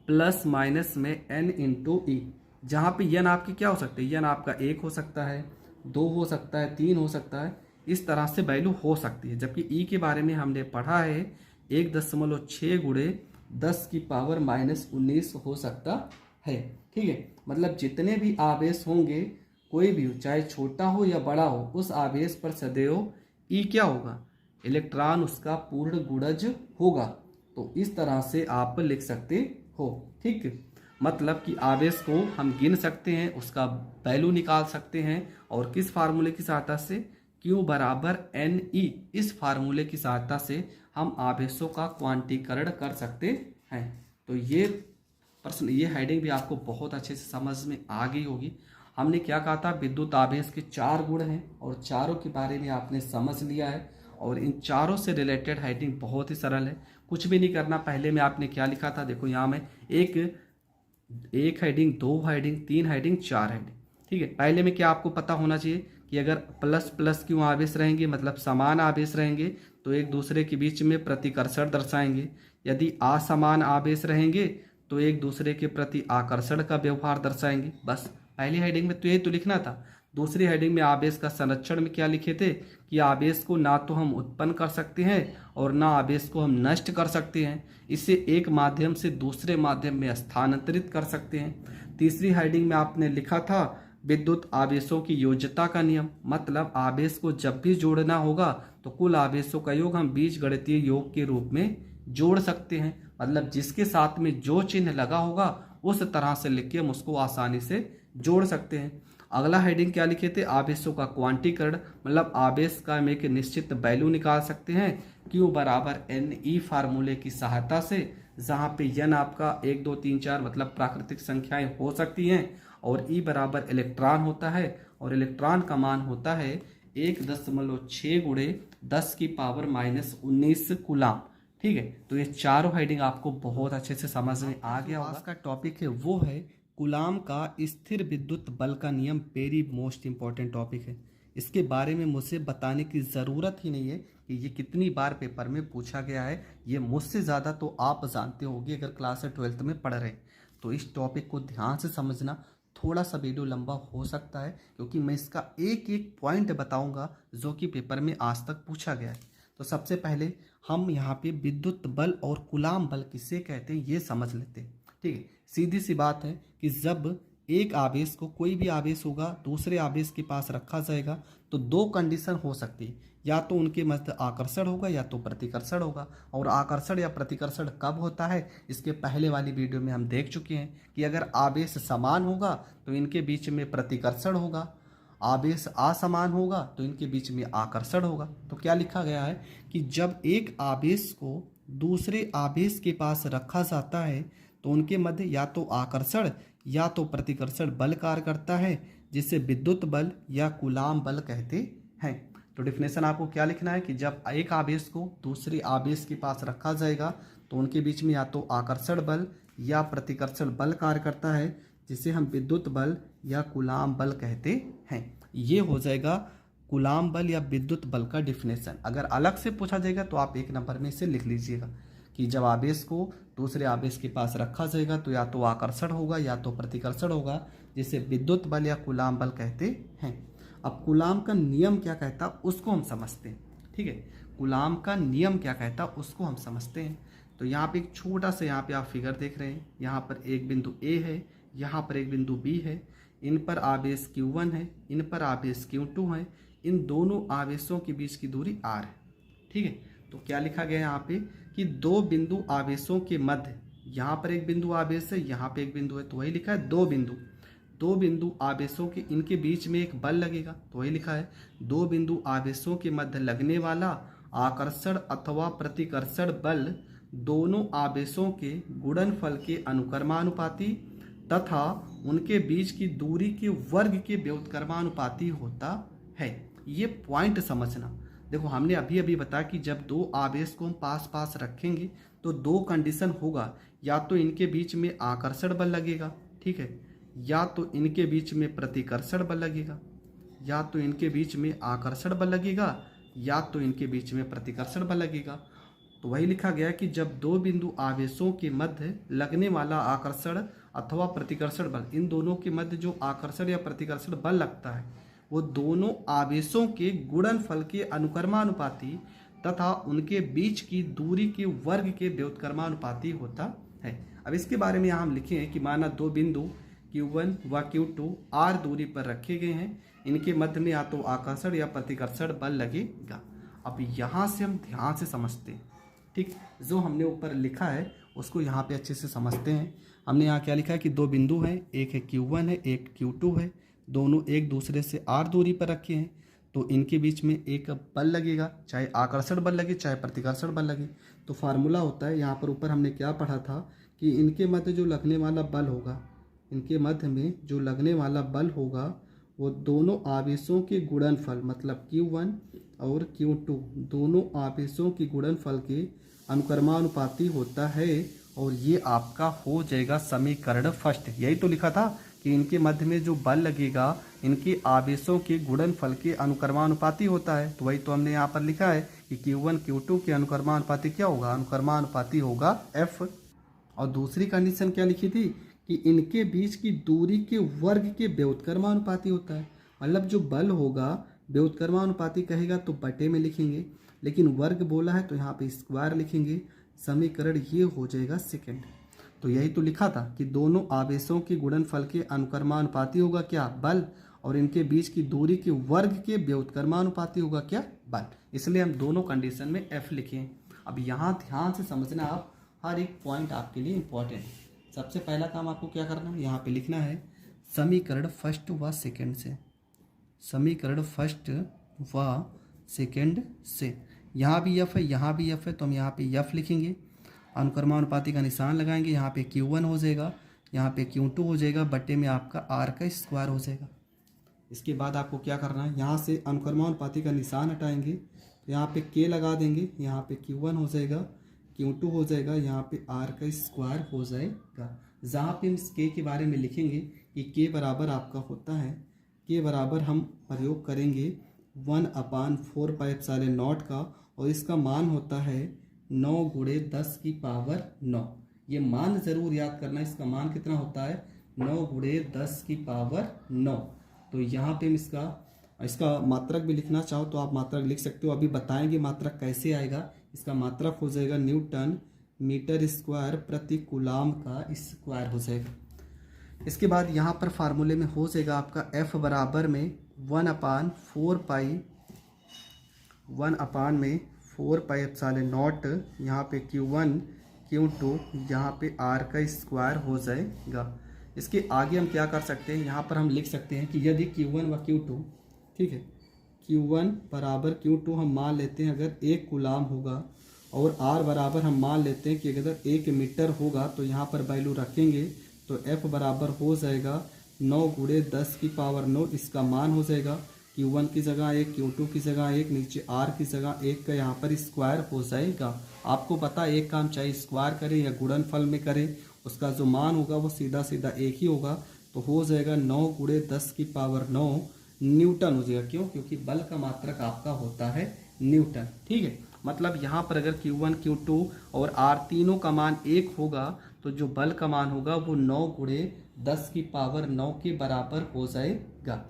प्लस माइनस में n इंटू ई, जहाँ पे n आपकी क्या हो सकती है, n आपका 1 हो सकता है, 2 हो सकता है, 3 हो सकता है, इस तरह से वैल्यू हो सकती है। जबकि ई के बारे में हमने पढ़ा है 1.6 गुणे 10 की पावर -19 हो सकता है। ठीक है, मतलब जितने भी आवेश होंगे, कोई भी हो, चाहे छोटा हो या बड़ा हो, उस आवेश पर सदैव ई क्या होगा, इलेक्ट्रॉन उसका पूर्ण गुणज होगा। तो इस तरह से आप लिख सकते हो। ठीक, मतलब कि आवेश को हम गिन सकते हैं, उसका वैल्यू निकाल सकते हैं, और किस फार्मूले की सहायता से, Q बराबर NE, इस फार्मूले की सहायता से हम आवेशों का क्वांटीकरण कर सकते हैं। तो ये प्रश्न, ये हेडिंग भी आपको बहुत अच्छे से समझ में आ गई होगी। हमने क्या कहा था, विद्युत आवेश के 4 गुण हैं और चारों के बारे में आपने समझ लिया है। और इन चारों से रिलेटेड हेडिंग बहुत ही सरल है, कुछ भी नहीं करना। पहले में आपने क्या लिखा था, देखो यहाँ में एक हेडिंग, 2 हेडिंग, 3 हेडिंग, 4 हेडिंग। ठीक है, पहले में क्या आपको पता होना चाहिए कि अगर प्लस प्लस क्यों आवेश रहेंगे, मतलब समान आवेश रहेंगे तो एक दूसरे के बीच में प्रतिकर्षण दर्शाएंगे। यदि असमान आवेश रहेंगे तो एक दूसरे के प्रति आकर्षण का व्यवहार दर्शाएंगे। बस पहली हेडिंग में तो यही तो लिखना था। दूसरी हेडिंग में आवेश का संरक्षण में क्या लिखे थे कि आवेश को ना तो हम उत्पन्न कर सकते हैं और ना आवेश को हम नष्ट कर सकते हैं, इसे एक माध्यम से दूसरे माध्यम में स्थानांतरित कर सकते हैं। तीसरी हेडिंग में आपने लिखा था विद्युत आवेशों की योज्यता का नियम, मतलब आवेश को जब भी जोड़ना होगा तो कुल आवेशों का योग हम बीजगणितीय योग के रूप में जोड़ सकते हैं, मतलब जिसके साथ में जो चिन्ह लगा होगा उस तरह से लिख के हम उसको आसानी से जोड़ सकते हैं। अगला हेडिंग क्या लिखे थे, आवेशों का क्वांटीकरण, मतलब आवेश का हम एक निश्चित वैल्यू निकाल सकते हैं Q बराबर NE फार्मूले की सहायता से, जहाँ पे N आपका 1 2 3 4 मतलब प्राकृतिक संख्याएं हो सकती हैं और E बराबर इलेक्ट्रॉन होता है और इलेक्ट्रॉन का मान होता है 1.6 गुणे 10 की पावर -19 कूलाम। ठीक है, तो ये चारों हेडिंग आपको बहुत अच्छे से समझ में आ गया होगा। आज का टॉपिक है वो है कूलाम का स्थिर विद्युत बल का नियम। वेरी मोस्ट इंपॉर्टेंट टॉपिक है, इसके बारे में मुझे बताने की ज़रूरत ही नहीं है कि ये कितनी बार पेपर में पूछा गया है। ये मुझसे ज़्यादा तो आप जानते होंगे अगर क्लास 12th में पढ़ रहे हैं। तो इस टॉपिक को ध्यान से समझना, थोड़ा सा वीडियो लंबा हो सकता है क्योंकि मैं इसका एक एक पॉइंट बताऊंगा जो कि पेपर में आज तक पूछा गया है। तो सबसे पहले हम यहाँ पे विद्युत बल और कूलाम बल किसे कहते हैं ये समझ लेते हैं। ठीक है, सीधी सी बात है कि जब एक आवेश को, कोई भी आवेश होगा, दूसरे आवेश के पास रखा जाएगा तो दो कंडीशन हो सकती है, या तो उनके मध्य आकर्षण होगा या तो प्रतिकर्षण होगा। और आकर्षण या प्रतिकर्षण कब होता है, इसके पहले वाली वीडियो में हम देख चुके हैं कि अगर आवेश समान होगा तो इनके बीच में प्रतिकर्षण होगा, आवेश असमान होगा तो इनके बीच में आकर्षण होगा। तो क्या लिखा गया है कि जब एक आवेश को दूसरे आवेश के पास रखा जाता है तो उनके मध्य या तो आकर्षण या तो प्रतिकर्षण बल कार्य करता है, जिसे विद्युत बल या कूलाम बल कहते हैं। तो डिफिनेशन आपको क्या लिखना है कि जब एक आवेश को दूसरे आवेश के पास रखा जाएगा तो उनके बीच में या तो आकर्षण बल या प्रतिकर्षण बल कार्य करता है, जिसे हम विद्युत बल या कूलाम बल कहते हैं। ये हो जाएगा कूलाम बल या विद्युत बल का डिफिनेशन। अगर अलग से पूछा जाएगा तो आप एक नंबर में इसे लिख लीजिएगा कि जब आवेश को दूसरे आवेश के पास रखा जाएगा तो या तो आकर्षण होगा या तो प्रतिकर्षण होगा, जिसे विद्युत बल या कूलाम बल कहते हैं। अब कूलाम का नियम क्या कहता उसको हम समझते हैं। ठीक है, कूलाम का नियम क्या कहता उसको हम समझते हैं। तो यहाँ पे एक छोटा सा, यहाँ पे आप फिगर देख रहे हैं, यहाँ पर एक बिंदु A है, यहाँ पर एक बिंदु B है, इन पर आवेश Q1 है, इन पर आवेश Q2 है, इन दोनों आवेशों के बीच की दूरी R है। ठीक है, तो क्या लिखा गया है यहाँ पे कि दो बिंदु आवेशों के मध्य, यहाँ पर एक बिंदु आवेश है, यहाँ पे एक बिंदु है, तो वही लिखा है दो बिंदु आवेशों के, इनके बीच में एक बल लगेगा, तो वही लिखा है दो बिंदु आवेशों के मध्य लगने वाला आकर्षण अथवा प्रतिकर्षण बल दोनों आवेशों के गुणनफल के अनुक्रमानुपाती तथा उनके बीच की दूरी के वर्ग के व्युत्क्रमानुपाती होता है। ये पॉइंट समझना। देखो, हमने अभी अभी बताया कि जब दो आवेश को हम पास पास रखेंगे तो दो कंडीशन होगा, या तो इनके बीच में आकर्षण बल लगेगा, ठीक है, या तो इनके बीच में प्रतिकर्षण बल लगेगा, या तो इनके बीच में आकर्षण बल लगेगा, या तो इनके बीच में प्रतिकर्षण बल लगेगा। तो वही लिखा गया कि जब दो बिंदु आवेशों के मध्य लगने वाला आकर्षण अथवा प्रतिकर्षण बल, इन दोनों के मध्य जो आकर्षण या प्रतिकर्षण बल लगता है वो दोनों आवेशों के गुणनफल के अनुक्रमानुपाती तथा उनके बीच की दूरी के वर्ग के व्युत्क्रमानुपाती होता है। अब इसके बारे में यहाँ हम लिखे हैं कि माना दो बिंदु Q1 व Q2 R दूरी पर रखे गए हैं, इनके मध्य में या तो आकर्षण या प्रतिकर्षण बल लगेगा। अब यहाँ से हम ध्यान से समझते हैं। ठीक, जो हमने ऊपर लिखा है उसको यहाँ पे अच्छे से समझते हैं। हमने यहाँ क्या लिखा है कि दो बिंदु हैं, एक है Q1 है, एक Q2 है, दोनों एक दूसरे से R दूरी पर रखे हैं, तो इनके बीच में एक बल लगेगा, चाहे आकर्षण बल लगे चाहे प्रतिकर्षण बल लगे। तो फार्मूला होता है, यहाँ पर ऊपर हमने क्या पढ़ा था कि इनके मध्य जो लगने वाला बल होगा, इनके मध्य में जो लगने वाला बल होगा वो दोनों आवेशों के गुणनफल, मतलब Q1 और Q2 दोनों आवेशों के गुणनफल के अनुक्रमानुपाती होता है। और ये आपका हो जाएगा समीकरण फर्स्ट। यही तो लिखा था कि इनके मध्य में जो बल लगेगा इनके आवेशों के गुणनफल के अनुक्रमानुपाती होता है। तो वही तो हमने यहाँ पर लिखा है कि Q1 Q2 के अनुक्रमानुपाती क्या होगा, अनुक्रमानुपाती होगा F। और दूसरी कंडीशन क्या लिखी थी कि इनके बीच की दूरी के वर्ग के व्युत्क्रमानुपाती होता है, मतलब जो बल होगा व्युत्क्रमानुपाती कहेगा तो बटे में लिखेंगे, लेकिन वर्ग बोला है तो यहाँ पे स्क्वायर लिखेंगे। समीकरण ये हो जाएगा सेकंड। तो यही तो लिखा था कि दोनों आवेशों के गुणनफल के अनुक्रमानुपाती होगा क्या, बल, और इनके बीच की दूरी के वर्ग के व्युत्क्रमानुपाती होगा क्या, बल। इसलिए हम दोनों कंडीशन में एफ लिखे। अब यहाँ ध्यान से समझना, आप हर एक पॉइंट आपके लिए इंपॉर्टेंट है। सबसे पहला काम आपको क्या करना है, यहाँ पे लिखना है समीकरण फर्स्ट व सेकंड से, समीकरण फर्स्ट व सेकंड से। यहाँ भी एफ है, यहाँ भी एफ है, तो हम यहाँ पे एफ लिखेंगे, अनुक्रमानुपाती का निशान लगाएंगे, यहाँ पे Q1 हो जाएगा, यहाँ पे Q2 हो जाएगा, बटे में आपका R का स्क्वायर हो जाएगा। इसके बाद आपको क्या करना है, यहाँ से अनुक्रमानुपाती का निशान हटाएंगे, तो यहाँ पे K लगा देंगे, यहाँ पे Q1 हो जाएगा, Q2 हो जाएगा, यहाँ पे R का स्क्वायर हो जाएगा। जहाँ पे हम इस K के बारे में लिखेंगे कि K बराबर आपका होता है, K बराबर हम प्रयोग करेंगे 1/4πε0 का, और इसका मान होता है 9 गुणे 10 की पावर 9। ये मान ज़रूर याद करना, इसका मान कितना होता है 9 गुणे 10 की पावर 9। तो यहाँ पे हम इसका मात्रक भी लिखना चाहो तो आप मात्रक लिख सकते हो, अभी बताएंगे मात्रक कैसे आएगा। इसका मात्रक हो जाएगा न्यूटन मीटर स्क्वायर प्रति कूलाम का स्क्वायर हो जाएगा। इसके बाद यहाँ पर फार्मूले में हो जाएगा आपका F बराबर में 1/4πε0, यहाँ पे Q1 Q2, यहाँ पे R का स्क्वायर हो जाएगा। इसके आगे हम क्या कर सकते हैं, यहाँ पर हम लिख सकते हैं कि यदि Q1 व Q2, ठीक है, Q1 बराबर Q2 हम मान लेते हैं अगर 1 कूलाम होगा, और R बराबर हम मान लेते हैं कि अगर 1 मीटर होगा, तो यहाँ पर वैल्यू रखेंगे तो F बराबर हो जाएगा 9 गुणे 10 की पावर 9। इसका मान हो जाएगा Q1 की जगह 1, Q2 की जगह 1, नीचे R की जगह 1 का यहाँ पर स्क्वायर हो जाएगा। आपको पता एक काम चाहे स्क्वायर करें या गुणनफल में करें, उसका जो मान होगा वो सीधा सीधा एक ही होगा। तो हो जाएगा 9 गुणे 10 की पावर 9 न्यूटन हो जाएगा। क्यों? क्योंकि बल का मात्रक आपका होता है न्यूटन। ठीक है, मतलब यहाँ पर अगर Q1 Q2 और R तीनों का मान 1 होगा तो जो बल का मान होगा वो 9 गुणे 10 की पावर 9 के बराबर हो जाएगा।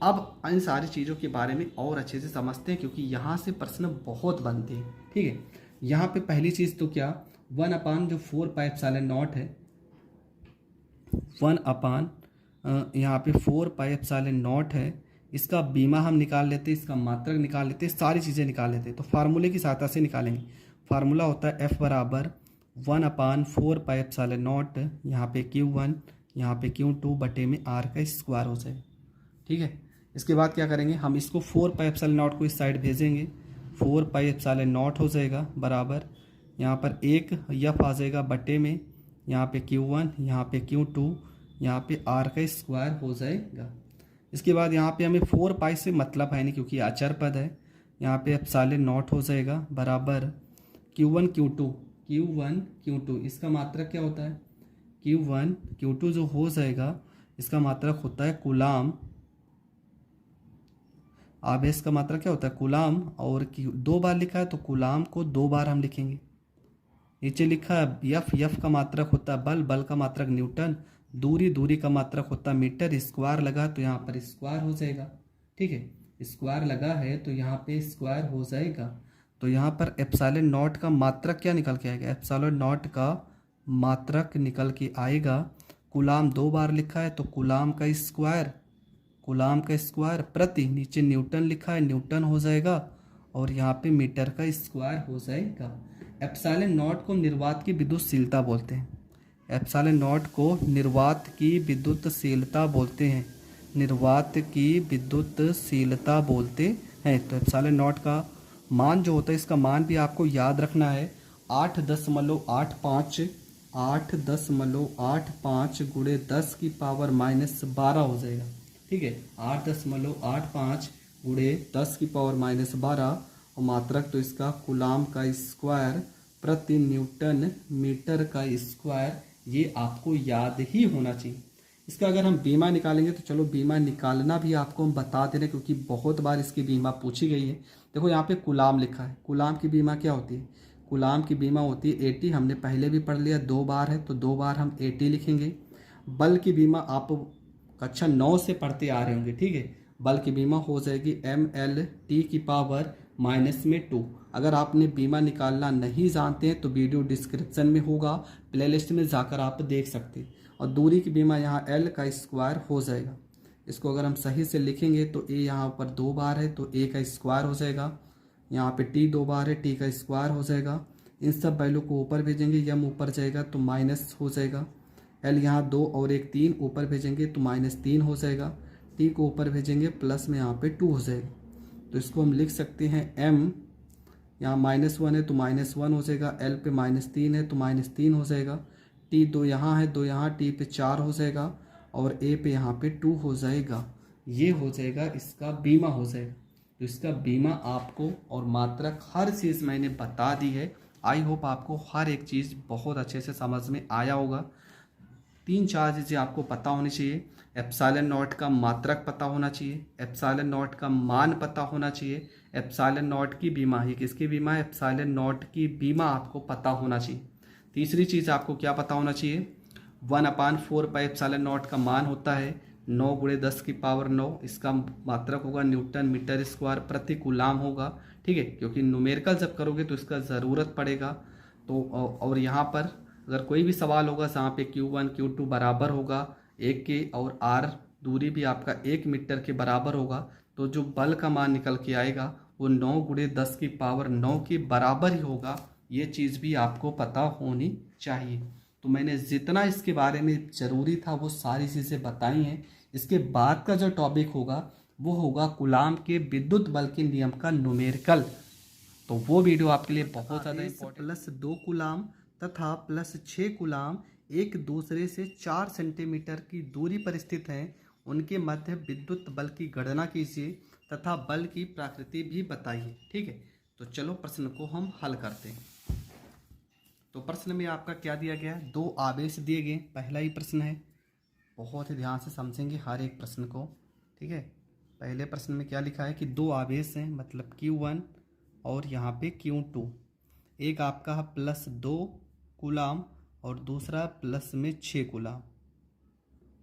अब इन सारी चीज़ों के बारे में और अच्छे से समझते हैं, क्योंकि यहाँ से प्रश्न बहुत बनते हैं। ठीक है, यहाँ पे पहली चीज़ तो क्या, 1/4πε0 है, 1 यहाँ पे 4πε0 है। इसका बीमा हम निकाल लेते हैं, इसका मात्रक निकाल लेते हैं, सारी चीज़ें निकाल लेते हैं। तो फार्मूले की सहायता से निकालेंगे। फार्मूला होता है F बराबर 1/4πε0, यहाँ पे Q1, यहाँ पे Q2 बटे में R का स्क्वायर हो जाएगा। ठीक है, इसके बाद क्या करेंगे, हम इसको 4πε0 को इस साइड भेजेंगे, 4πε0 हो जाएगा बराबर, यहाँ पर 1 यफ आ जाएगा बटे में, यहाँ पे Q1, यहाँ पे Q2, यहाँ पे R का स्क्वायर हो जाएगा। इसके बाद यहाँ पे हमें 4π से मतलब है नहीं, क्योंकि अचर पद है। यहाँ पे ε0 हो जाएगा बराबर Q1 Q2, इसका मात्रक क्या होता है, Q1 Q2 जो हो जाएगा इसका मात्रक होता है कूलाम। आवेश का मात्रक क्या होता है, कूलाम, और 2 बार लिखा है तो कूलाम को 2 बार हम लिखेंगे। नीचे लिखा है यफ का मात्रक होता है बल, बल का मात्रक न्यूटन, दूरी का मात्रक होता है मीटर, स्क्वायर लगा तो यहाँ पर स्क्वायर हो जाएगा। ठीक है, स्क्वायर लगा है तो यहाँ पे स्क्वायर हो जाएगा। तो यहाँ पर ε0 का मात्रक क्या निकल के आएगा, ε0 का मात्रक निकल के आएगा, कूलाम 2 बार लिखा है तो कूलाम का स्क्वायर प्रति, नीचे न्यूटन लिखा है न्यूटन हो जाएगा, और यहाँ पे मीटर का स्क्वायर हो जाएगा। ε0 को निर्वात की विद्युतशीलता बोलते हैं, ε0 को निर्वात की विद्युतशीलता बोलते हैं, निर्वात की विद्युतशीलता बोलते हैं। तो ε0 का मान जो होता है, इसका मान भी आपको याद रखना है, 8.85 गुणे 10 की पावर -12 हो जाएगा। ठीक है, 8.85 गुणे 10 की पावर -12, और मात्रक तो इसका कूलाम का स्क्वायर प्रति न्यूटन मीटर का स्क्वायर, ये आपको याद ही होना चाहिए। इसका अगर हम बीमा निकालेंगे तो चलो बीमा निकालना भी आपको हम बता दे रहे हैं, क्योंकि बहुत बार इसकी बीमा पूछी गई है। देखो यहाँ पे कूलाम लिखा है, कूलाम की बीमा क्या होती है, कूलाम की बीमा होती है 80, हमने पहले भी पढ़ लिया, 2 बार है तो 2 बार हम 80 लिखेंगे। बल की बीमा आप कक्षा 9 से पढ़ते आ रहे होंगे। ठीक है, बल की बीमा हो जाएगी ml की पावर -2। अगर आपने बीमा निकालना नहीं जानते हैं तो वीडियो डिस्क्रिप्शन में होगा, प्लेलिस्ट में जाकर आप देख सकते हैं। और दूरी की बीमा यहाँ l का स्क्वायर हो जाएगा। इसको अगर हम सही से लिखेंगे तो a यहाँ पर 2 बार है तो a का स्क्वायर हो जाएगा, यहाँ पे t 2 बार है, t का स्क्वायर हो जाएगा। इन सब वैल्यू को ऊपर भेजेंगे, यम ऊपर जाएगा तो माइनस हो जाएगा। l यहाँ 2 और 1 3 ऊपर भेजेंगे तो -3 हो जाएगा। t को ऊपर भेजेंगे प्लस में यहाँ पे 2 हो जाएगा। तो इसको हम लिख सकते हैं m, यहाँ -1 है तो -1 हो जाएगा, l पे -3 है तो -3 हो जाएगा, t 2 यहाँ है 2 यहाँ, t पे 4 हो जाएगा और a पे यहाँ पे 2 हो जाएगा। ये हो जाएगा इसका बीमा हो जाएगा। तो इसका बीमा आपको और मात्रक हर चीज़ मैंने बता दी है। आई होप आपको हर एक चीज़ बहुत अच्छे से समझ में आया होगा। 3-4 चीज़ें आपको पता होनी चाहिए। एप्सिलॉन नॉट का मात्रक पता होना चाहिए, एप्सिलॉन नॉट का मान पता होना चाहिए, एप्सिलॉन नॉट की बीमा ही किसकी बीमा है, एप्सिलॉन नॉट की बीमा आपको पता होना चाहिए। तीसरी चीज़ आपको क्या पता होना चाहिए, 1/4 पाई एप्सिलॉन नॉट का मान होता है 9 × 10 की पावर 9। इसका मात्रक होगा न्यूटन मीटर स्क्वायर प्रति कूलाम होगा। ठीक है, क्योंकि न्यूमेरिकल जब करोगे तो इसका ज़रूरत पड़ेगा। तो और यहाँ पर अगर कोई भी सवाल होगा जहाँ पे Q1 Q2 बराबर होगा 1 के और R दूरी भी आपका 1 मीटर के बराबर होगा, तो जो बल का मान निकल के आएगा वो 9 × 10 की पावर 9 के बराबर ही होगा। ये चीज़ भी आपको पता होनी चाहिए। तो मैंने जितना इसके बारे में ज़रूरी था वो सारी चीज़ें बताई हैं। इसके बाद का जो टॉपिक होगा वो होगा कूलाम के विद्युत बल के नियम का न्यूमेरिकल। तो वो वीडियो आपके लिए बहुत ज़्यादा इम्पोर्टेंट। +2 कूलाम तथा +6 कूलाम एक दूसरे से 4 सेंटीमीटर की दूरी पर स्थित हैं, उनके मध्य विद्युत बल की गणना कीजिए तथा बल की प्रकृति भी बताइए। ठीक है, तो चलो प्रश्न को हम हल करते हैं। तो प्रश्न में आपका क्या दिया गया है, 2 आवेश दिए गए। पहला ही प्रश्न है, बहुत ही ध्यान से समझेंगे हर एक प्रश्न को। ठीक है, पहले प्रश्न में क्या लिखा है कि 2 आवेश हैं, मतलब Q1 और यहाँ पे Q2। एक आपका है +2 कूलाम और दूसरा +6 कूलाम,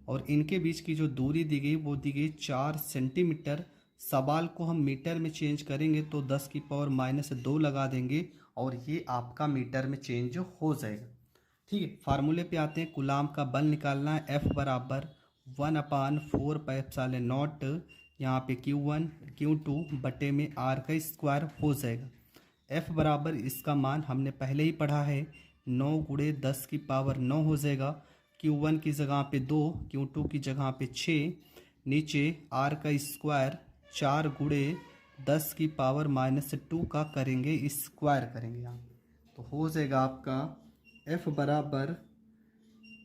और इनके बीच की जो दूरी दी गई वो दी गई 4 सेंटीमीटर। सवाल को हम मीटर में चेंज करेंगे तो 10 की पावर -2 लगा देंगे और ये आपका मीटर में चेंज हो जाएगा। ठीक है, फार्मूले पे आते हैं। कूलाम का बल निकालना है, F बराबर 1/4 पाई एप्सिलॉन नॉट, यहाँ पे Q1 Q2 बटे में R का स्क्वायर हो जाएगा। F बराबर इसका मान हमने पहले ही पढ़ा है, 9 × 10 की पावर 9 हो जाएगा। Q1 की जगह पे 2, Q2 की जगह पे 6, नीचे R का स्क्वायर 4 × 10 की पावर -2 का करेंगे, स्क्वायर करेंगे यहाँ, तो हो जाएगा आपका F बराबर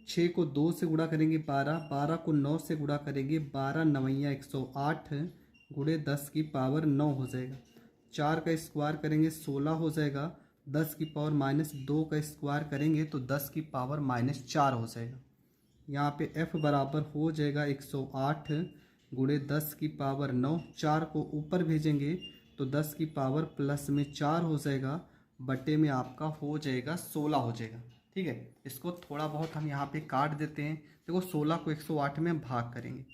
6 को 2 से गुणा करेंगे 12, 12 को 9 से गुणा करेंगे 12 9 108 × 10 की पावर 9 हो जाएगा। 4 का स्क्वायर करेंगे 16 हो जाएगा, 10 की पावर -2 का स्क्वायर करेंगे तो 10 की पावर -4 हो जाएगा। यहाँ पे F बराबर हो जाएगा 108 × 10 की पावर 9। 4 को ऊपर भेजेंगे तो 10 की पावर +4 हो जाएगा, बटे में आपका हो जाएगा 16 हो जाएगा। ठीक है, इसको थोड़ा बहुत हम यहाँ पे काट देते हैं। देखो 16 को 108 में भाग करेंगे,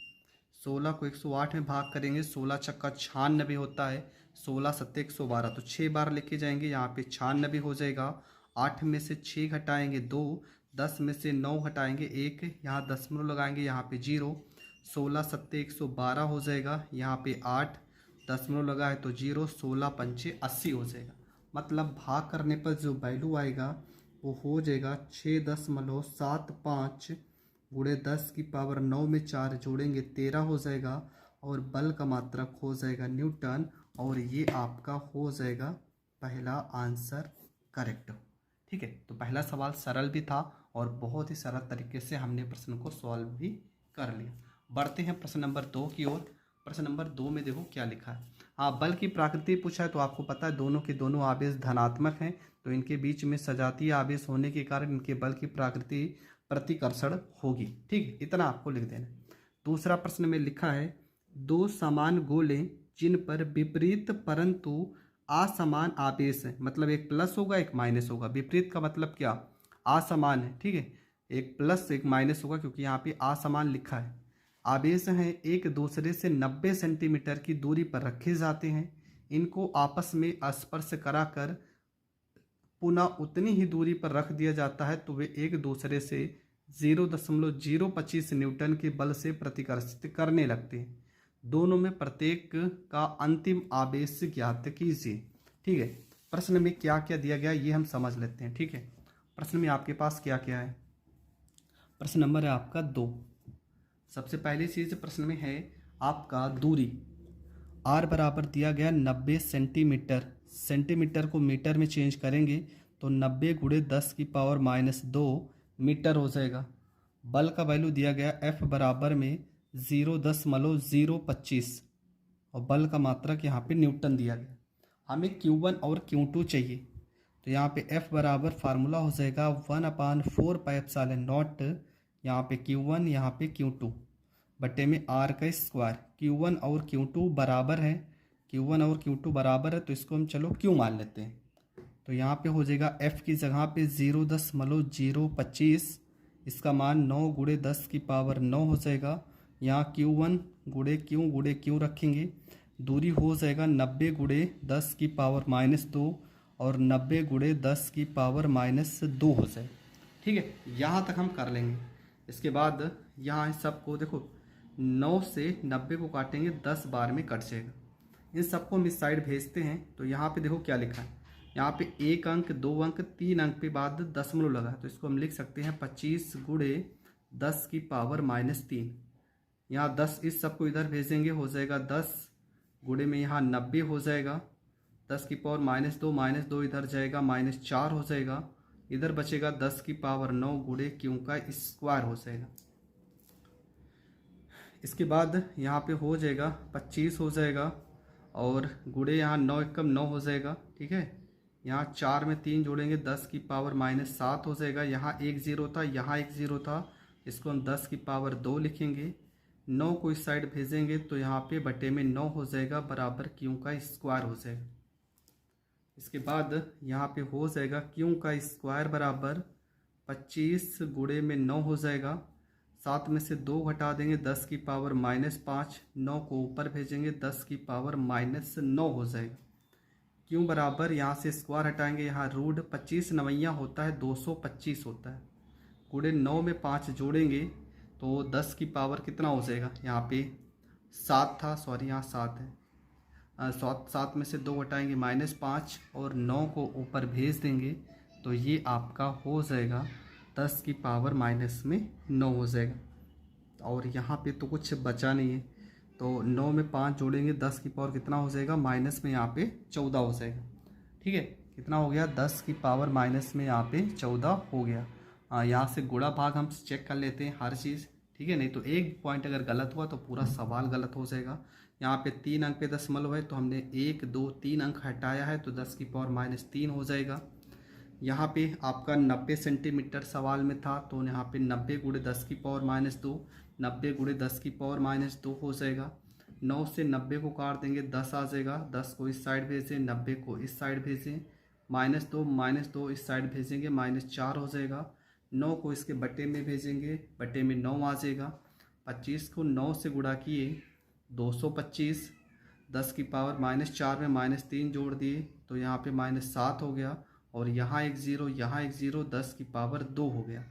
16 को 108 में भाग करेंगे, 16 छक्का 96 होता है, 16 7 112, तो 6 बार लेके जाएंगे, यहाँ पे 96 हो जाएगा। 8 में से 6 घटाएंगे 2, 10 में से 9 घटाएंगे 1, यहाँ दशमलव लगाएंगे, यहाँ पे 0, 16 7 112 हो जाएगा, यहाँ पे 8 दशमलव लगा है तो 0, 16 पंचे 80 हो जाएगा। मतलब भाग करने पर जो वैल्यू आएगा वो हो जाएगा 6.75 × 10 की पावर 9 में 4 जोड़ेंगे 13 हो जाएगा, और बल का मात्रक हो जाएगा न्यूटन, और ये आपका हो जाएगा पहला आंसर करेक्ट। ठीक है, तो पहला सवाल सरल भी था और बहुत ही सरल तरीके से हमने प्रश्न को सॉल्व भी कर लिया। बढ़ते हैं प्रश्न नंबर 2 की ओर। प्रश्न नंबर 2 में देखो क्या लिखा है। हाँ, बल की प्रकृति पूछा है, तो आपको पता है दोनों के दोनों आवेश धनात्मक हैं, तो इनके बीच में सजातीय आवेश होने के कारण इनके बल की प्रकृति प्रतिकर्षण होगी। ठीक है, इतना आपको लिख देना। दूसरा प्रश्न में लिखा है, 2 समान गोले जिन पर विपरीत परंतु असमान आवेश है, मतलब एक प्लस होगा एक माइनस होगा। विपरीत का मतलब क्या, असमान है। ठीक है, एक प्लस एक माइनस होगा, क्योंकि यहाँ पे असमान लिखा है। आवेश हैं एक दूसरे से 90 सेंटीमीटर की दूरी पर रखे जाते हैं। इनको आपस में स्पर्श कराकर पुनः उतनी ही दूरी पर रख दिया जाता है तो वे एक दूसरे से 0.025 न्यूटन के बल से प्रतिकर्षित करने लगते हैं। दोनों में प्रत्येक का अंतिम आवेश ज्ञात कीजिए। ठीक है, प्रश्न में क्या क्या दिया गया ये हम समझ लेते हैं। ठीक है, प्रश्न में आपके पास क्या क्या है। प्रश्न नंबर है आपका 2। सबसे पहली चीज प्रश्न में है आपका दूरी r बराबर दिया गया 90 सेंटीमीटर। सेंटीमीटर को मीटर में चेंज करेंगे तो 90 गुणे 10⁻⁻2 मीटर हो जाएगा। बल का वैल्यू दिया गया F बराबर में 0.025 और बल का मात्रक यहाँ पे न्यूटन दिया गया। हमें Q1 और Q2 चाहिए तो यहाँ पे F बराबर फार्मूला हो जाएगा 1/4πε0। यहाँ पे Q1 यहाँ पे Q2 बटे में R का स्क्वायर। Q1 और Q2 बराबर है, Q1 और Q2 बराबर है तो इसको हम चलो Q मान लेते हैं। तो यहाँ पे हो जाएगा F की जगह पे 0.025, इसका मान 9 गुणे 10⁻9 हो जाएगा। यहाँ Q1 गुणे Q रखेंगे, दूरी हो जाएगा 90 गुणे 10⁻⁻2 और 90 गुणे 10⁻⁻2 हो जाए। ठीक है, यहाँ तक हम कर लेंगे। इसके बाद यहाँ सबको देखो 9 से 90 को काटेंगे 10 बार में कट जाएगा। इन सबको हम इस साइड भेजते हैं तो यहाँ पे देखो क्या लिखा है। यहाँ पे 1 अंक 2 अंक 3 अंक पे बाद दशमलव लगा है तो इसको हम लिख सकते हैं 25 गुणे 10⁻³ यहाँ 10 इस सबको इधर भेजेंगे हो जाएगा 10 गुणे में यहाँ 90 हो जाएगा। 10⁻²-2 इधर जाएगा -4 हो जाएगा। इधर बचेगा 10⁻9 गुणे Q का स्क्वायर हो जाएगा। इसके बाद यहाँ पे हो जाएगा 25 हो जाएगा और गुणे यहाँ 9 एकम 9 हो जाएगा। ठीक है, यहाँ 4 में 3 जोड़ेंगे 10⁻7 हो जाएगा। यहाँ 1 0 था, यहाँ 1 0 था, इसको हम 10⁻2 लिखेंगे। 9 को इस साइड भेजेंगे तो यहाँ पे बटे में 9 हो जाएगा बराबर Q का स्क्वायर हो जाएगा। इसके बाद यहाँ पे हो जाएगा Q का स्क्वायर बराबर 25 गुणे में 9 हो जाएगा। 7 में से 2 घटा देंगे 10⁻−5, 9 को ऊपर भेजेंगे 10⁻−9 हो जाएगा। Q बराबर यहाँ से स्क्वायर हटाएंगे, यहाँ रूट 25 नवैया होता है 225 होता है। गुणे 9 में 5 जोड़ेंगे तो 10 की पावर कितना हो जाएगा। यहाँ पे 7 था, सॉरी यहाँ 7 है। 7 में से 2 घटाएंगे -5 और 9 को ऊपर भेज देंगे तो ये आपका हो जाएगा 10⁻⁻9 हो जाएगा। और यहाँ पे तो कुछ बचा नहीं है तो 9 में 5 जोड़ेंगे 10 की पावर कितना हो जाएगा माइनस में यहाँ पे 14 हो जाएगा। ठीक है, कितना हो गया 10 की पावर माइनस में यहाँ पे 14 हो गया। यहाँ से गुणा भाग हम चेक कर लेते हैं हर चीज़। ठीक है, नहीं तो एक पॉइंट अगर गलत हुआ तो पूरा सवाल गलत हो जाएगा। यहाँ पे 3 अंक पे दशमलव है तो हमने 1 2 3 अंक हटाया है तो 10⁻³ हो जाएगा। यहाँ पे आपका 90 सेंटीमीटर सवाल में था तो यहाँ पे 90 गुणे 10⁻², 90 गुणे 10⁻² हो जाएगा। 9 से 90 को काट देंगे 10 आ जाएगा। 10 को इस साइड भेजें, 90 को इस साइड भेजें, -2 इस साइड भेजेंगे -4 हो जाएगा। 9 को इसके बटे में भेजेंगे, बटे में 9 आ जाएगा। 25 को 9 से गुणा किए 225, 10⁻4 में -3 जोड़ दिए तो यहाँ पे -7 हो गया और यहाँ 1 0, यहाँ 1 0, 10⁻2 हो गया।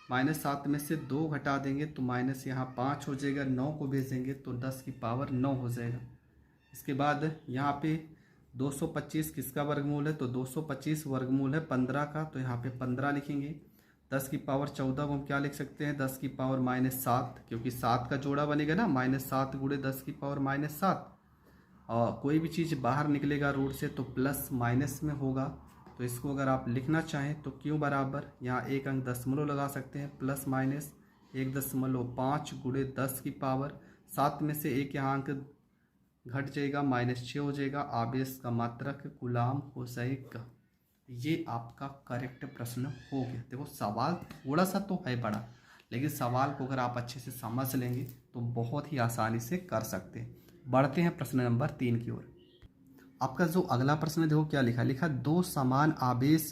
-7 में से 2 घटा देंगे तो माइनस यहाँ 5 हो जाएगा। 9 को भेजेंगे तो 10⁻9 हो जाएगा। इसके बाद यहाँ पे 225 किसका वर्गमूल है तो 225 वर्गमूल है 15 का तो यहाँ पे 15 लिखेंगे। 10⁻14 को हम क्या लिख सकते हैं 10⁻−7 क्योंकि 7 का जोड़ा बनेगा ना -7 गुणे 10⁻−7 और कोई भी चीज़ बाहर निकलेगा रूट से तो प्लस माइनस में होगा। तो इसको अगर आप लिखना चाहें तो Q बराबर यहाँ 1 अंक दशमलव लगा सकते हैं +-1.5 गुणे 10 की पावर 7 में से 1 यहाँ अंक घट जाएगा -6 हो जाएगा। आवेश का मात्रक कूलाम हो जाएगा। ये आपका करेक्ट प्रश्न हो गया। देखो सवाल थोड़ा सा तो है बड़ा लेकिन सवाल को अगर आप अच्छे से समझ लेंगे तो बहुत ही आसानी से कर सकते हैं। बढ़ते हैं प्रश्न नंबर 3 की ओर। आपका जो अगला प्रश्न देखो क्या लिखा 2 समान आवेश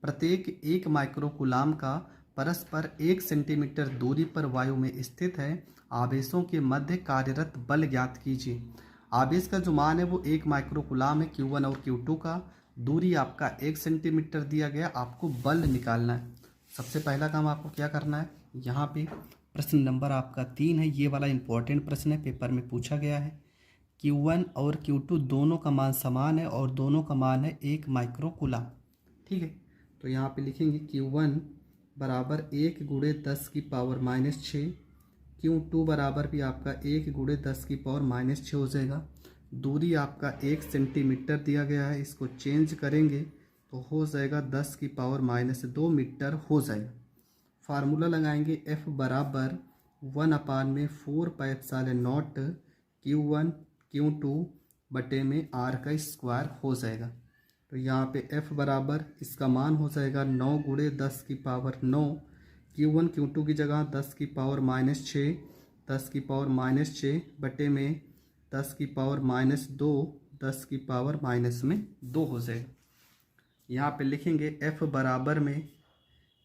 प्रत्येक 1 माइक्रोकूलाम का परस्पर 1 सेंटीमीटर दूरी पर वायु में स्थित है। आवेशों के मध्य कार्यरत बल ज्ञात कीजिए। आवेश का जो मान है वो 1 माइक्रोकूलाम है Q1 और Q2 का। दूरी आपका 1 सेंटीमीटर दिया गया, आपको बल निकालना है। सबसे पहला काम आपको क्या करना है, यहाँ पे प्रश्न नंबर आपका 3 है, ये वाला इंपॉर्टेंट प्रश्न है, पेपर में पूछा गया है। Q1 और Q2 दोनों का मान समान है और दोनों का मान है 1 माइक्रोकूलाम। ठीक है, तो यहाँ पे लिखेंगे Q1 बराबर 1 गुणे 10 की पावर -6, Q2 बराबर भी आपका 1 गुणे 10 की पावर -6 हो जाएगा। दूरी आपका 1 सेंटीमीटर दिया गया है, इसको चेंज करेंगे तो हो जाएगा 10 की पावर -2 मीटर हो जाएगा। फार्मूला लगाएंगे F बराबर 1/4πε0 Q1 Q2 बटे में R का स्क्वायर हो जाएगा। तो यहाँ पे F बराबर इसका मान हो जाएगा 9 गुणे 10 की पावर 9, Q1 Q2 की जगह 10 की पावर -6, 10 की पावर -6 बटे में 10 की पावर -2, 10 की पावर -2 हो जाएगा। यहाँ पे लिखेंगे F बराबर में